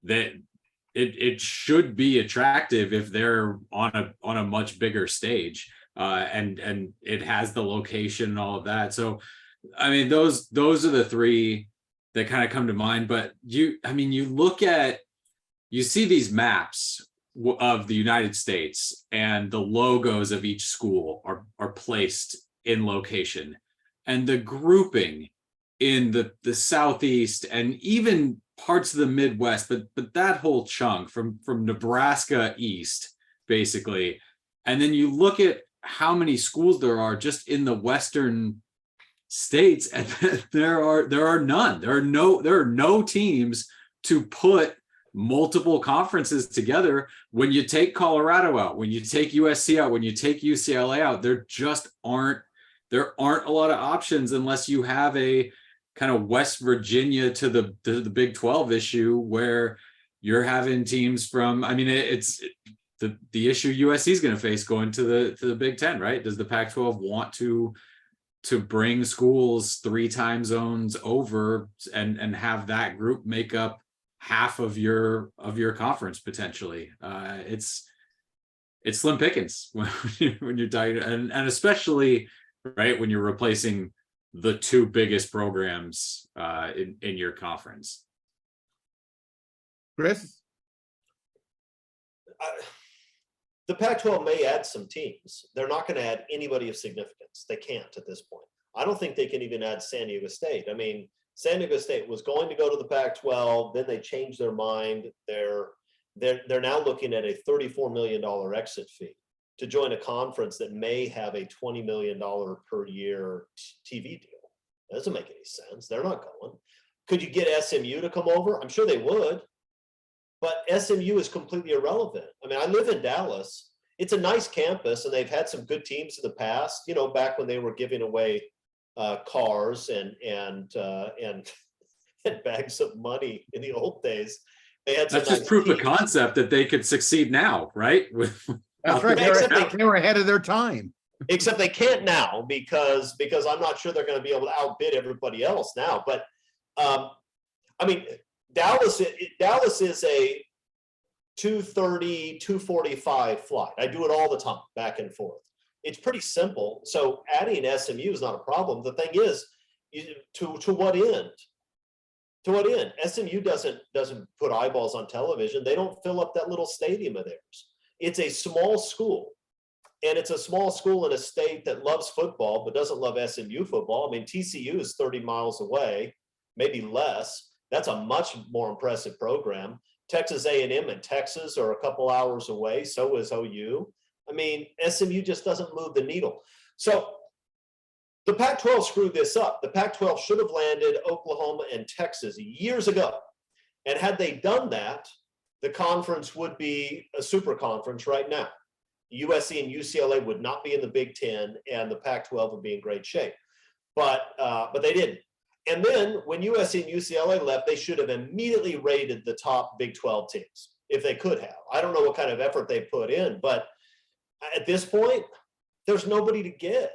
it should be attractive if they're on a much bigger stage, and it has the location and all of that. So, I mean, those are the three that kind of come to mind. But you see these maps of the United States, and the logos of each school are placed in location, and the grouping in the Southeast and even parts of the Midwest, but that whole chunk from Nebraska east, basically. And then you look at how many schools there are just in the Western states, and there are none. There are no teams to put multiple conferences together. When you take Colorado out, when you take USC out, when you take UCLA out, there aren't a lot of options unless you have a kind of West Virginia to the Big 12 issue, where you're having teams from, I mean, it's the issue USC is going to face going to the Big 10, right? Does the Pac-12 want to bring schools 3 time zones over and have that group make up half of your conference potentially? It's slim pickings when you're talking, and especially right when you're replacing the 2 biggest programs in your conference. Chris? The Pac-12 may add some teams. They're not going to add anybody of significance. They can't at this point. I don't think they can even add San Diego State. I mean, San Diego State was going to go to the Pac-12, then they changed their mind. They're now looking at a $34 million exit fee to join a conference that may have a $20 million per year TV deal. That doesn't make any sense. They're not going. Could you get SMU to come over? I'm sure they would, but SMU is completely irrelevant. I mean, I live in Dallas. It's a nice campus, and they've had some good teams in the past, you know, back when they were giving away cars and bags of money in the old days. They had some. That's just proof of concept that they could succeed now, right? That's right. They were ahead of their time. Except they can't now because I'm not sure they're going to be able to outbid everybody else now. But I mean, Dallas is a 2:30, 2:45 flight. I do it all the time, back and forth. It's pretty simple. So adding SMU is not a problem. The thing is, to what end? To what end? SMU doesn't put eyeballs on television. They don't fill up that little stadium of theirs. It's a small school, and it's a small school in a state that loves football but doesn't love SMU football. I mean, TCU is 30 miles away, maybe less. That's a much more impressive program. Texas A&M and Texas are a couple hours away. So is OU. I mean, SMU just doesn't move the needle. So the Pac-12 screwed this up. The Pac-12 should have landed Oklahoma and Texas years ago. And had they done that, the conference would be a super conference right now. USC and UCLA would not be in the Big Ten, and the Pac-12 would be in great shape. But they didn't. And then when USC and UCLA left, they should have immediately raided the top Big 12 teams if they could have. I don't know what kind of effort they put in, but at this point, there's nobody to get.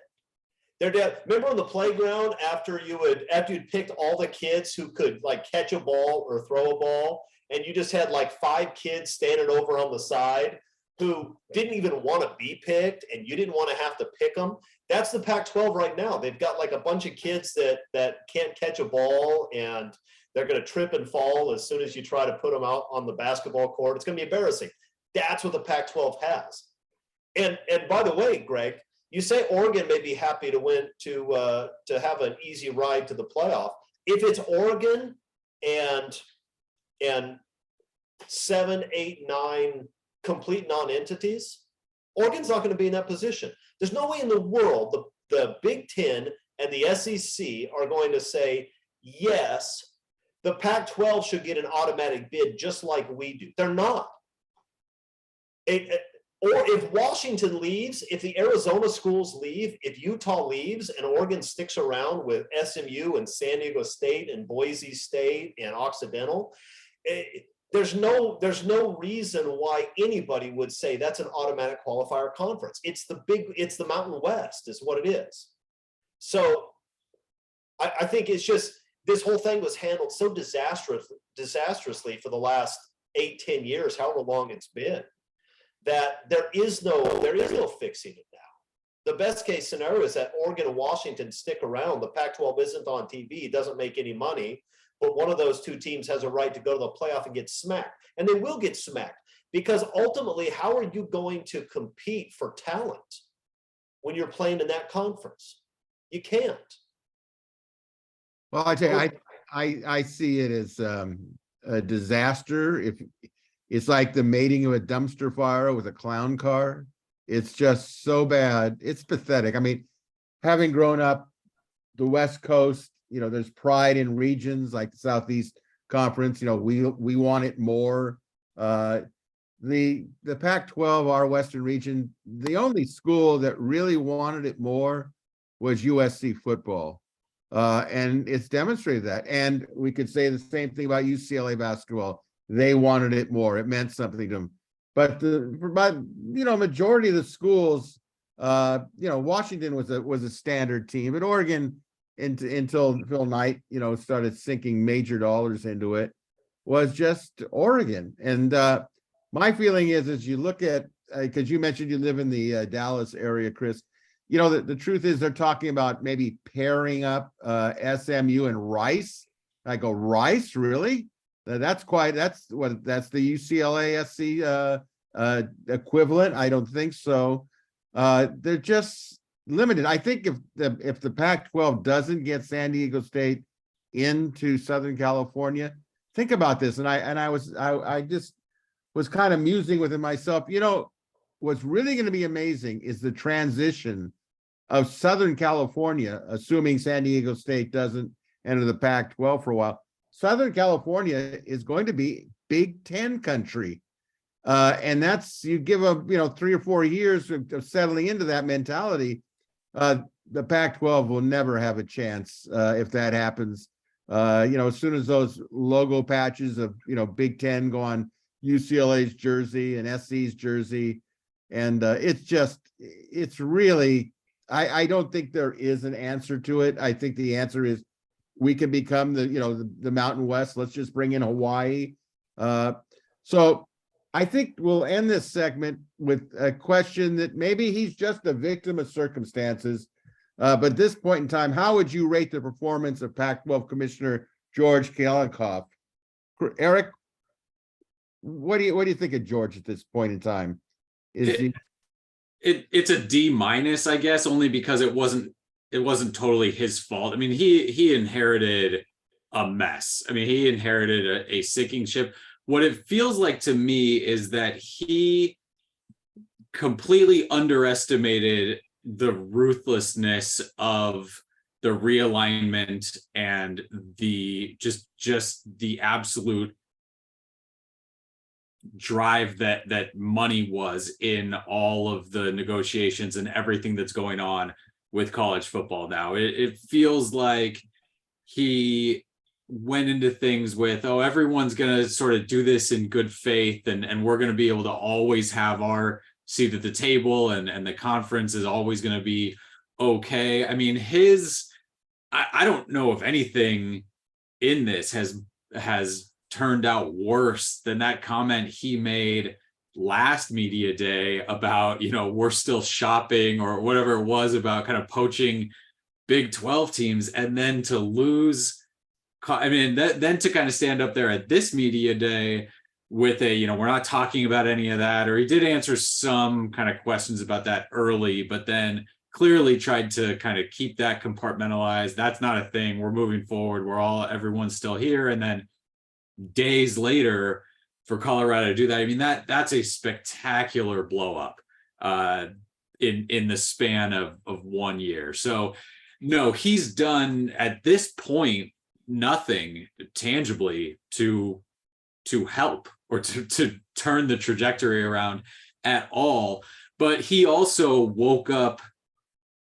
They're dead. Remember on the playground after you'd picked all the kids who could like catch a ball or throw a ball, and you just had like 5 kids standing over on the side who didn't even want to be picked, and you didn't want to have to pick them. That's the Pac-12 right now. They've got like a bunch of kids that can't catch a ball, and they're going to trip and fall as soon as you try to put them out on the basketball court. It's going to be embarrassing. That's what the Pac-12 has. And by the way, Greg, you say Oregon may be happy to win to have an easy ride to the playoff. If it's Oregon and 7, 8, 9 complete non-entities, Oregon's not going to be in that position. There's no way in the world the Big Ten and the SEC are going to say, yes, the Pac-12 should get an automatic bid just like we do. They're not. Or if Washington leaves, if the Arizona schools leave, if Utah leaves and Oregon sticks around with SMU and San Diego State and Boise State and Occidental, there's no reason why anybody would say that's an automatic qualifier conference. It's the Mountain West is what it is. So I think it's just, this whole thing was handled so disastrously for the last 8-10 years, however long it's been, that there is no fixing it now. The best case scenario is that Oregon and Washington stick around. The Pac-12 isn't on TV, doesn't make any money, but one of those two teams has a right to go to the playoff and get smacked. And they will get smacked, because ultimately, how are you going to compete for talent when you're playing in that conference? You can't. Well, I tell you, I see it as a disaster. If it's like the mating of a dumpster fire with a clown car, it's just so bad. It's pathetic. I mean, having grown up the West Coast, there's pride in regions like the Southeast Conference. We want it more. The Pac-12, our Western region, the only school that really wanted it more was USC football. And it's demonstrated that. And we could say the same thing about UCLA basketball. They wanted it more. It meant something to them. But majority of the schools, Washington was a standard team, but Oregon, until Phil Knight, started sinking major dollars into it, was just Oregon. And my feeling is, as you look at, because you mentioned you live in the Dallas area, Chris, the truth is they're talking about maybe pairing up SMU and Rice. I go, Rice, really? That's the UCLA SC equivalent. I don't think so. They're just limited. I think if the Pac-12 doesn't get San Diego State into Southern California, think about this. And I just was kind of musing within myself. What's really going to be amazing is the transition of Southern California, assuming San Diego State doesn't enter the Pac-12 for a while. Southern California is going to be Big Ten country. And that's, you give a 3 or 4 years of settling into that mentality, the Pac-12 will never have a chance if that happens. As soon as those logo patches of Big Ten go on UCLA's jersey and SC's jersey, and it's really, I don't think there is an answer to it. I think the answer is we can become the Mountain West. Let's just bring in Hawaii. So I think we'll end this segment with a question that maybe he's just a victim of circumstances. But at this point in time, how would you rate the performance of Pac-12 Commissioner George Kliavkoff? Eric, what do you think of George at this point in time? It's a D-, I guess, only because it wasn't totally his fault. I mean, he inherited a mess. I mean, he inherited a sinking ship. What it feels like to me is that he completely underestimated the ruthlessness of the realignment and the just the absolute drive that money was in all of the negotiations and everything that's going on with college football now. It feels like he went into things with, everyone's going to sort of do this in good faith, and we're going to be able to always have our seat at the table, and the conference is always going to be okay. I mean, I don't know if anything in this has turned out worse than that comment he made last media day about, we're still shopping, or whatever it was, about kind of poaching Big 12 teams, and then to lose. I mean, then to kind of stand up there at this media day with we're not talking about any of that, or he did answer some kind of questions about that early, but then clearly tried to kind of keep that compartmentalized. That's not a thing. We're moving forward. Everyone's still here. And then days later for Colorado to do that, I mean, that's a spectacular blow up. in the span of 1 year. So no, he's done at this point nothing tangibly to help or to turn the trajectory around at all. But he also woke up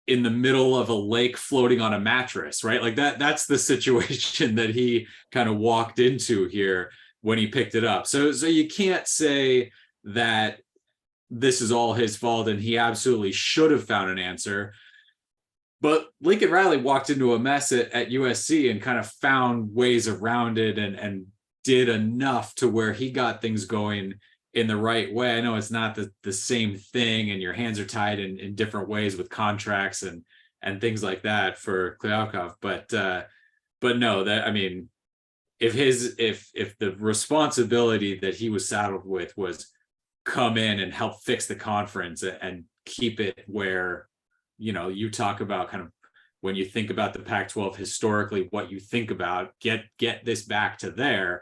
in the middle of a lake floating on a mattress, right? Like that's the situation that he kind of walked into here when he picked it up. So you can't say that this is all his fault and he absolutely should have found an answer. But Lincoln Riley walked into a mess at USC and kind of found ways around it and did enough to where he got things going in the right way. I know it's not the same thing, and your hands are tied in different ways with contracts and things like that for Kliavkoff. But no, that, I mean, if the responsibility that he was saddled with was come in and help fix the conference and keep it where, you talk about kind of when you think about the Pac-12 historically, what you think about, get this back to there.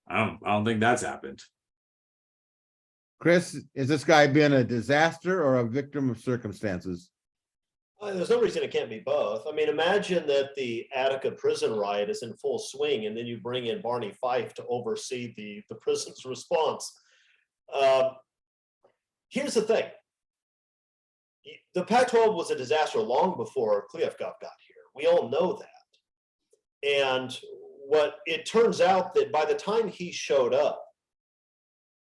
I don't think that's happened. Chris, is this guy been a disaster or a victim of circumstances? There's no reason it can't be both. I mean, imagine that the Attica prison riot is in full swing, and then you bring in Barney Fife to oversee the prison's response. Here's the thing. The Pac-12 was a disaster long before Kliavkoff got here. We all know that. And what it turns out that by the time he showed up,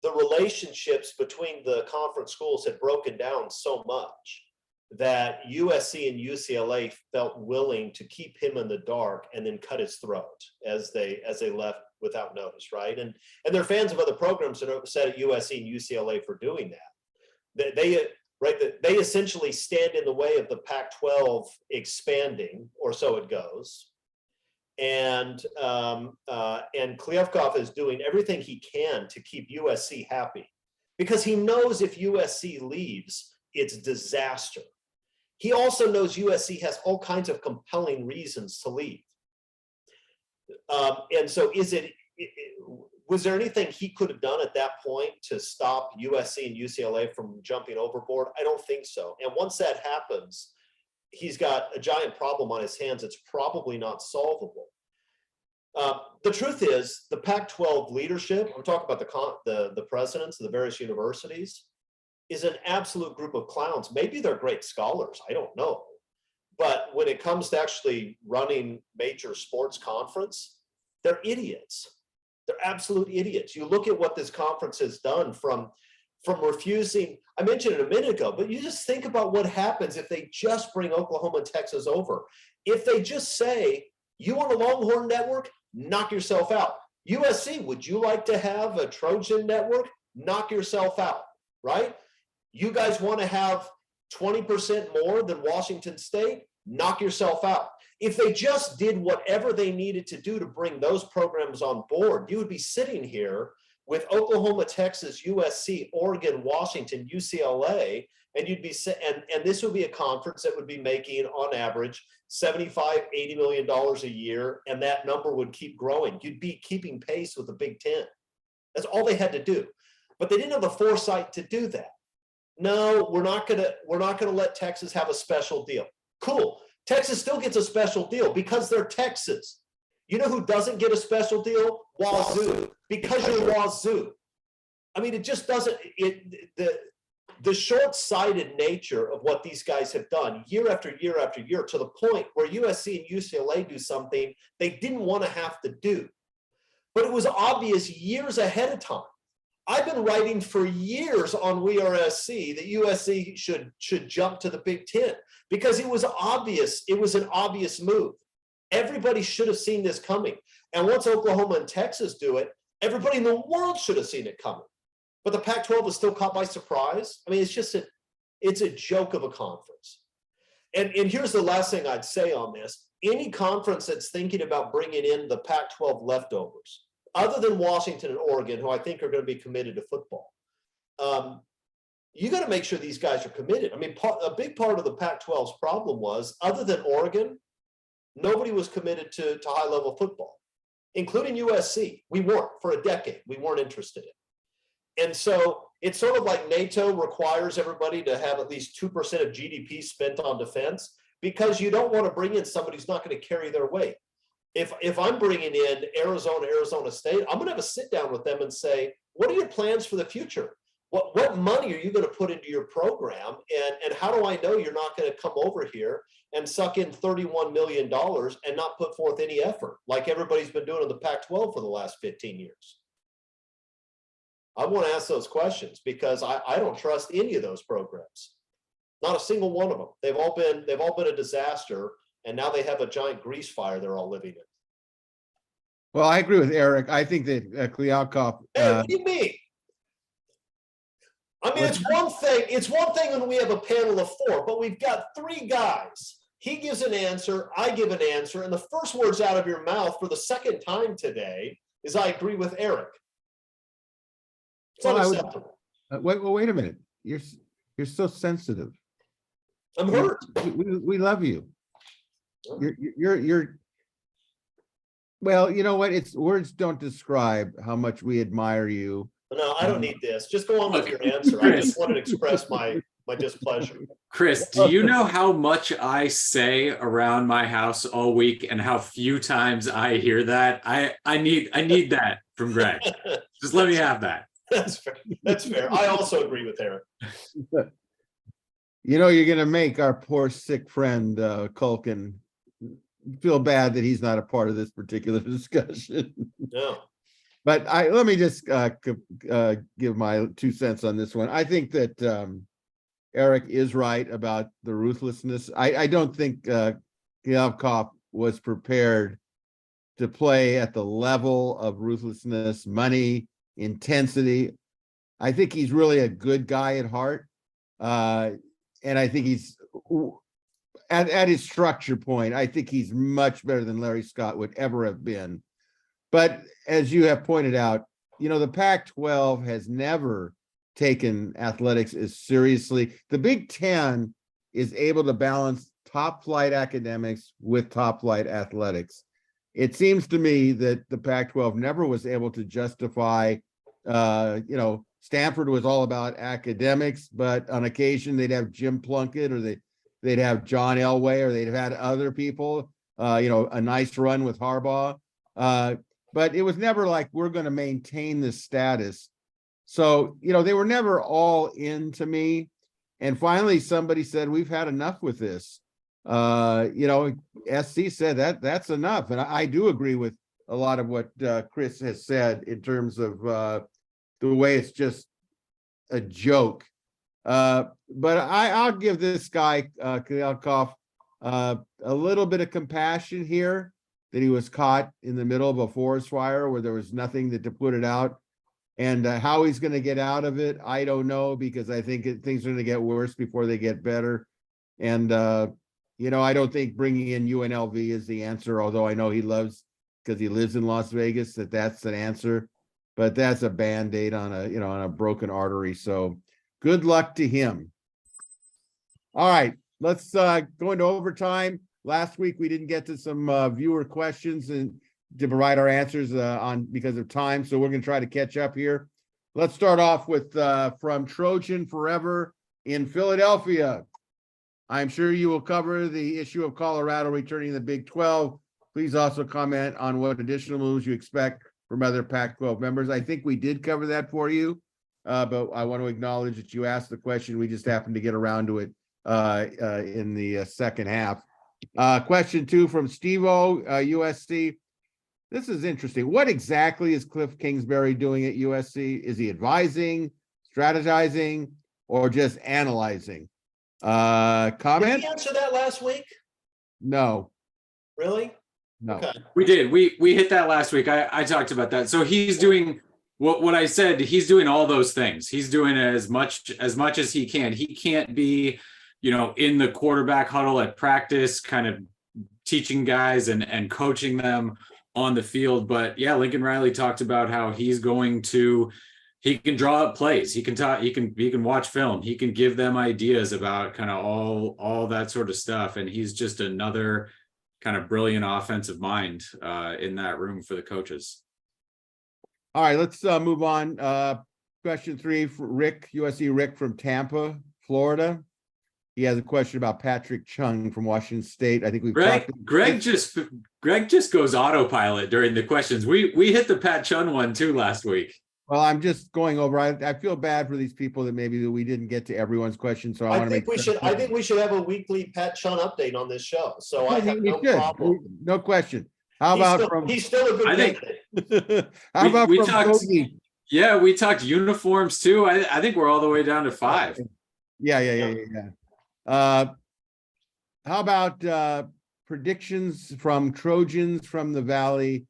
the relationships between the conference schools had broken down so much that USC and UCLA felt willing to keep him in the dark and then cut his throat as they left without notice, right? And they're fans of other programs that are upset at USC and UCLA for doing that. They essentially stand in the way of the Pac-12 expanding, or so it goes. And Kliavkoff is doing everything he can to keep USC happy, because he knows if USC leaves, it's disaster. He also knows USC has all kinds of compelling reasons to leave. And so was there anything he could have done at that point to stop USC and UCLA from jumping overboard? I don't think so. And once that happens, he's got a giant problem on his hands. It's probably not solvable. The truth is, the Pac-12 leadership, I'm talking about the presidents of the various universities, is an absolute group of clowns. Maybe they're great scholars, I don't know. But when it comes to actually running major sports conference, they're idiots. They're absolute idiots. You look at what this conference has done from refusing, I mentioned it a minute ago, but you just think about what happens if they just bring Oklahoma and Texas over. If they just say, you want a Longhorn network? Knock yourself out. USC, would you like to have a Trojan network? Knock yourself out, right? You guys want to have 20% more than Washington State? Knock yourself out. If they just did whatever they needed to do to bring those programs on board, you would be sitting here with Oklahoma, Texas, USC, Oregon, Washington, UCLA, and you'd be and this would be a conference that would be making on average $75–80 million a year, and that number would keep growing. You'd be keeping pace with the Big Ten. That's all they had to do, but they didn't have the foresight to do that. No, we're not gonna let Texas have a special deal. Cool. Texas still gets a special deal because they're Texas. You know who doesn't get a special deal? Wazoo, because you're Wazoo. I mean, it just doesn't, the short-sighted nature of what these guys have done year after year after year, to the point where USC and UCLA do something they didn't want to have to do. But it was obvious years ahead of time. I've been writing for years on WeAreSC that USC should jump to the Big Ten because it was obvious. It was an obvious move. Everybody should have seen this coming. And once Oklahoma and Texas do it, everybody in the world should have seen it coming. But the Pac-12 was still caught by surprise. I mean, it's a joke of a conference. And here's the last thing I'd say on this. Any conference that's thinking about bringing in the Pac-12 leftovers, other than Washington and Oregon, who I think are going to be committed to football, you got to make sure these guys are committed. I mean, a big part of the Pac-12's problem was, other than Oregon, nobody was committed to high-level football, including USC. We weren't for a decade. We weren't interested in. And so It's sort of like NATO requires everybody to have at least 2% of GDP spent on defense, because you don't want to bring in somebody who's not going to carry their weight. If I'm bringing in Arizona State, I'm going to have a sit down with them and say, what are your plans for the future? What money are you going to put into your program? And how do I know you're not going to come over here and suck in $31 million and not put forth any effort like everybody's been doing in the Pac-12 for the last 15 years? I want to ask those questions because I don't trust any of those programs. Not a single one of them. They've all been a disaster, and now they have a giant grease fire they're all living in. Well, I agree with Erik. I think that Kliavkoff. Hey, what do you mean? I mean, it's one thing when we have a panel of 4, but we've got 3 guys. He gives an answer, I give an answer, and the first words out of your mouth for the second time today is I agree with Erik. It's unacceptable. Wait a minute. You're so sensitive. I'm hurt. We love you. You're well, you know what? It's words don't describe how much we admire you. No, I don't need this. Just go on with your answer. I just wanted to express my displeasure. Chris, do you know how much I say around my house all week and how few times I hear that? I need that from Greg. Just let me have that. That's fair. That's fair. I also agree with Erik. You know, you're going to make our poor sick friend Culkin feel bad that he's not a part of this particular discussion. No. But let me just give my 2 cents on this one. I think that Erik is right about the ruthlessness. I don't think Kliavkoff was prepared to play at the level of ruthlessness, money, intensity. I think he's really a good guy at heart. And I think he's at his structure point, I think he's much better than Larry Scott would ever have been. But as you have pointed out, you know, the Pac-12 has never taken athletics as seriously. The Big Ten is able to balance top flight academics with top flight athletics. It seems to me that the Pac-12 never was able to justify, you know, Stanford was all about academics, but on occasion they'd have Jim Plunkett or they'd have John Elway, or they'd have had other people, you know, a nice run with Harbaugh. But it was never like, we're going to maintain this status. So, you know, they were never all in to me. And finally, somebody said, we've had enough with this. You know, SC said that's enough. And I do agree with a lot of what Chris has said in terms of the way it's just a joke. But I'll give this guy, Kliavkoff, a little bit of compassion here, that he was caught in the middle of a forest fire where there was nothing to put it out. And how he's going to get out of it, I don't know, because I think things are going to get worse before they get better. And, you know, I don't think bringing in UNLV is the answer, although I know he loves, because he lives in Las Vegas, that's an answer. But that's a Band-Aid on a, you know, on a broken artery. So good luck to him. All right, let's go into overtime. Last week, we didn't get to some viewer questions and to provide our answers on because of time. So we're going to try to catch up here. Let's start off with from Trojan Forever in Philadelphia. I'm sure you will cover the issue of Colorado returning to the Big 12. Please also comment on what additional moves you expect from other Pac-12 members. I think we did cover that for you, but I want to acknowledge that you asked the question. We just happened to get around to it in the second half. Question 2 from Steve-O, USC. This is interesting. What exactly is Cliff Kingsbury doing at USC? Is he advising, strategizing, or just analyzing? Comment? Did we answer that last week? No. Really? No. Okay. We did. We hit that last week. I talked about that. So he's doing what I said. He's doing all those things. He's doing as much as he can. He can't be, you know, in the quarterback huddle at practice, kind of teaching guys and coaching them on the field. But yeah, Lincoln Riley talked about how he can draw up plays. He can talk, he can watch film. He can give them ideas about kind of all that sort of stuff. And he's just another kind of brilliant offensive mind in that room for the coaches. All right, let's move on. Question 3 for Rick, USC Rick from Tampa, Florida. He has a question about Patrick Chung from Washington State. I think we've talked. Greg just goes autopilot during the questions. We hit the Pat Chun one too last week. Well, I'm just going over. I feel bad for these people that maybe we didn't get to everyone's question. So I want to make. I think we should have a weekly Pat Chun update on this show. So I have no problem. No question. How about he's still a good candidate. How about we from talked, Kogi? Yeah, we talked uniforms too. I think we're all the way down to 5. Yeah. How about predictions from Trojans from the Valley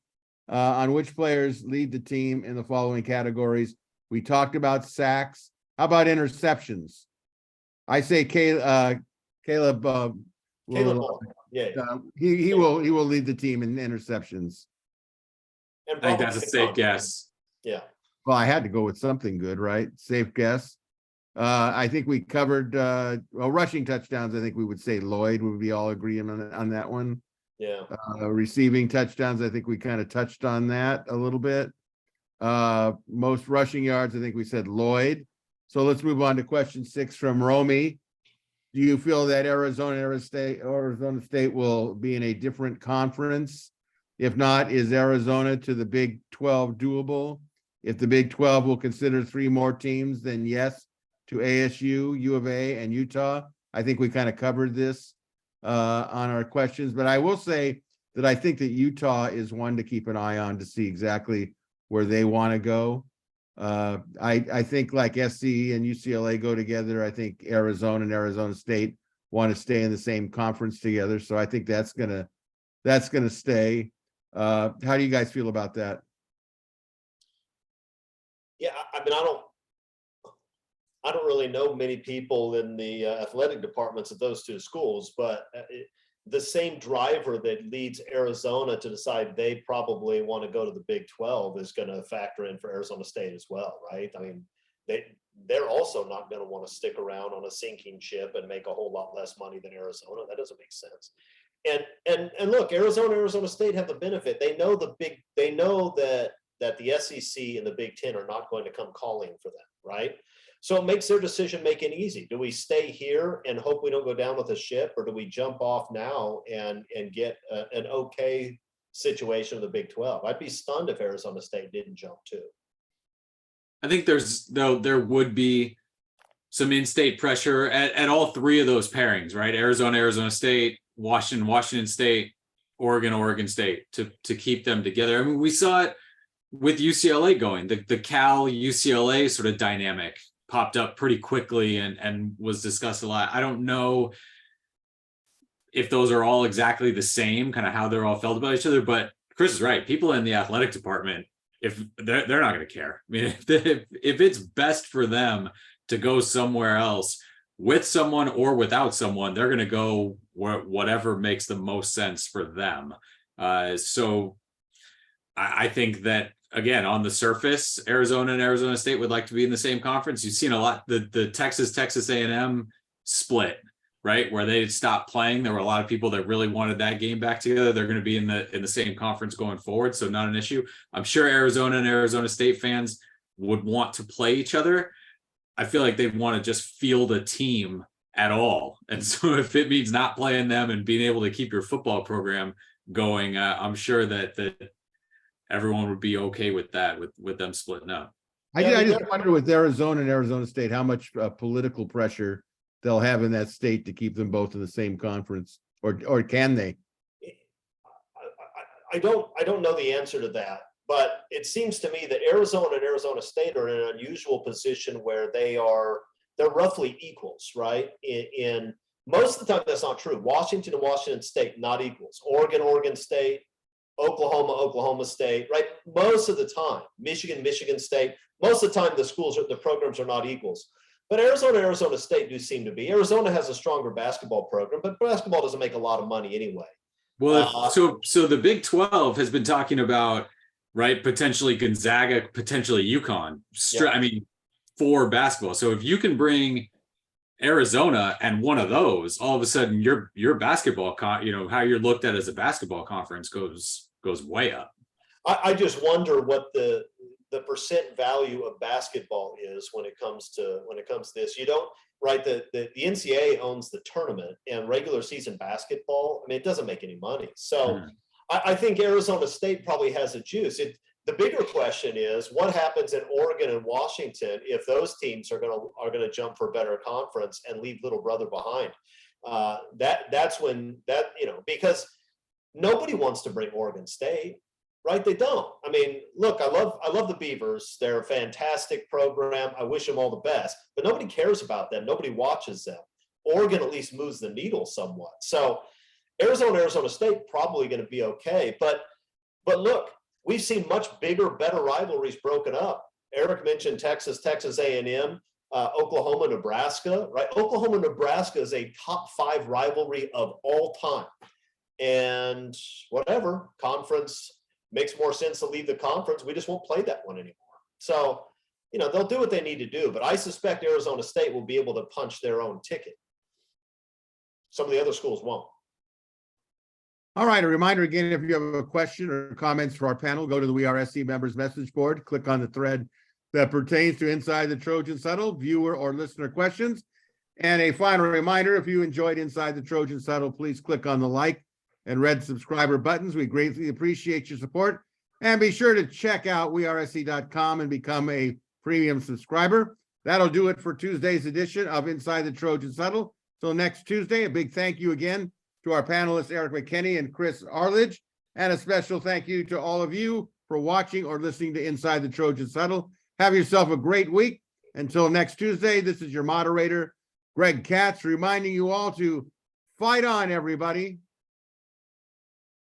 on which players lead the team in the following categories? We talked about sacks. How about interceptions? I say Caleb. He will lead the team in interceptions. I think that's a safe guess. Yeah. Well, I had to go with something good, right? Safe guess. I think we covered rushing touchdowns. I think we would say Lloyd. Would we all agree on that one? Yeah. Receiving touchdowns, I think we kind of touched on that a little bit. Most rushing yards, I think we said Lloyd. So let's move on to question 6 from Romy. Do you feel that Arizona State will be in a different conference? If not, is Arizona to the Big 12 doable? If the Big 12 will consider 3 more teams, then yes to ASU, U of A, and Utah. I think we kind of covered this on our questions, but I will say that I think that Utah is one to keep an eye on to see exactly where they want to go. I think like SC and UCLA go together. I think Arizona and Arizona State want to stay in the same conference together. So I think that's gonna stay. How do you guys feel about that? Yeah, I mean, I don't really know many people in the athletic departments of those 2 schools, but the same driver that leads Arizona to decide they probably want to go to the Big 12 is going to factor in for Arizona State as well, right? I mean, they're also not going to want to stick around on a sinking ship and make a whole lot less money than Arizona. That doesn't make sense. And look, Arizona State have the benefit. They know that the SEC and the Big 10 are not going to come calling for them, right? So it makes their decision making easy. Do we stay here and hope we don't go down with the ship, or do we jump off now and get an okay situation of the Big 12? I'd be stunned if Arizona State didn't jump too. I think there would be some in-state pressure at all 3 of those pairings, right? Arizona State, Washington State, Oregon State to keep them together. I mean, we saw it with UCLA going, the Cal UCLA sort of dynamic popped up pretty quickly and was discussed a lot. I don't know if those are all exactly the same, kind of how they're all felt about each other, but Chris is right. People in the athletic department, if they're not going to care. I mean, if it's best for them to go somewhere else with someone or without someone, they're going to go whatever makes the most sense for them. So I think that, again, on the surface, Arizona and Arizona State would like to be in the same conference. You've seen a lot, the Texas A&M split, right? Where they stopped playing. There were a lot of people that really wanted that game back together. They're going to be in the same conference going forward. So not an issue. I'm sure Arizona and Arizona State fans would want to play each other. I feel like they'd want to just field a team at all. And so if it means not playing them and being able to keep your football program going, I'm sure that everyone would be okay with that, with them splitting up. I just wonder with Arizona and Arizona State, how much political pressure they'll have in that state to keep them both in the same conference, or can they? I don't know the answer to that, but it seems to me that Arizona and Arizona State are in an unusual position where they're roughly equals, right? In most of the time, that's not true. Washington and Washington State, not equals. Oregon State, Oklahoma State, right? Most of the time, Michigan State, most of the time the programs are not equals. But Arizona State do seem to be. Arizona has a stronger basketball program, but basketball doesn't make a lot of money anyway. Well, so the Big 12 has been talking about, right, potentially Gonzaga, potentially UConn. Yeah. I mean, for basketball. So if you can bring Arizona and one of those, all of a sudden your basketball, how you're looked at as a basketball conference goes way up. I just wonder what the percent value of basketball is when it comes to this. You don't, right? The NCAA owns the tournament, and regular season basketball, I mean, it doesn't make any money. So I think Arizona State probably has a juice. The bigger question is what happens in Oregon and Washington if those teams are gonna jump for a better conference and leave little brother behind. That's when because nobody wants to bring Oregon State. Right? They don't. I mean, look, I love the Beavers. They're a fantastic program. I wish them all the best, but nobody cares about them. Nobody watches them. Oregon at least moves the needle somewhat. So Arizona State probably going to be okay. But look, we've seen much bigger, better rivalries broken up. Eric mentioned Texas A&M, Oklahoma, Nebraska, right? Oklahoma, Nebraska is a top 5 rivalry of all time. And whatever, conference makes more sense to leave the conference. We just won't play that one anymore. So, they'll do what they need to do, but I suspect Arizona State will be able to punch their own ticket. Some of the other schools won't. All right. A reminder again, if you have a question or comments for our panel, go to the WeAreSC members message board, click on the thread that pertains to Inside the Trojans Huddle, viewer or listener questions. And a final reminder, if you enjoyed Inside the Trojans Huddle, please click on the like and red subscriber buttons. We greatly appreciate your support. And be sure to check out WeAreSC.com and become a premium subscriber. That'll do it for Tuesday's edition of Inside the Trojans Huddle. Till next Tuesday, a big thank you again to our panelists, Erik McKinney and Chris Arledge. And a special thank you to all of you for watching or listening to Inside the Trojans Huddle. Have yourself a great week. Until next Tuesday, this is your moderator, Greg Katz, reminding you all to fight on, everybody.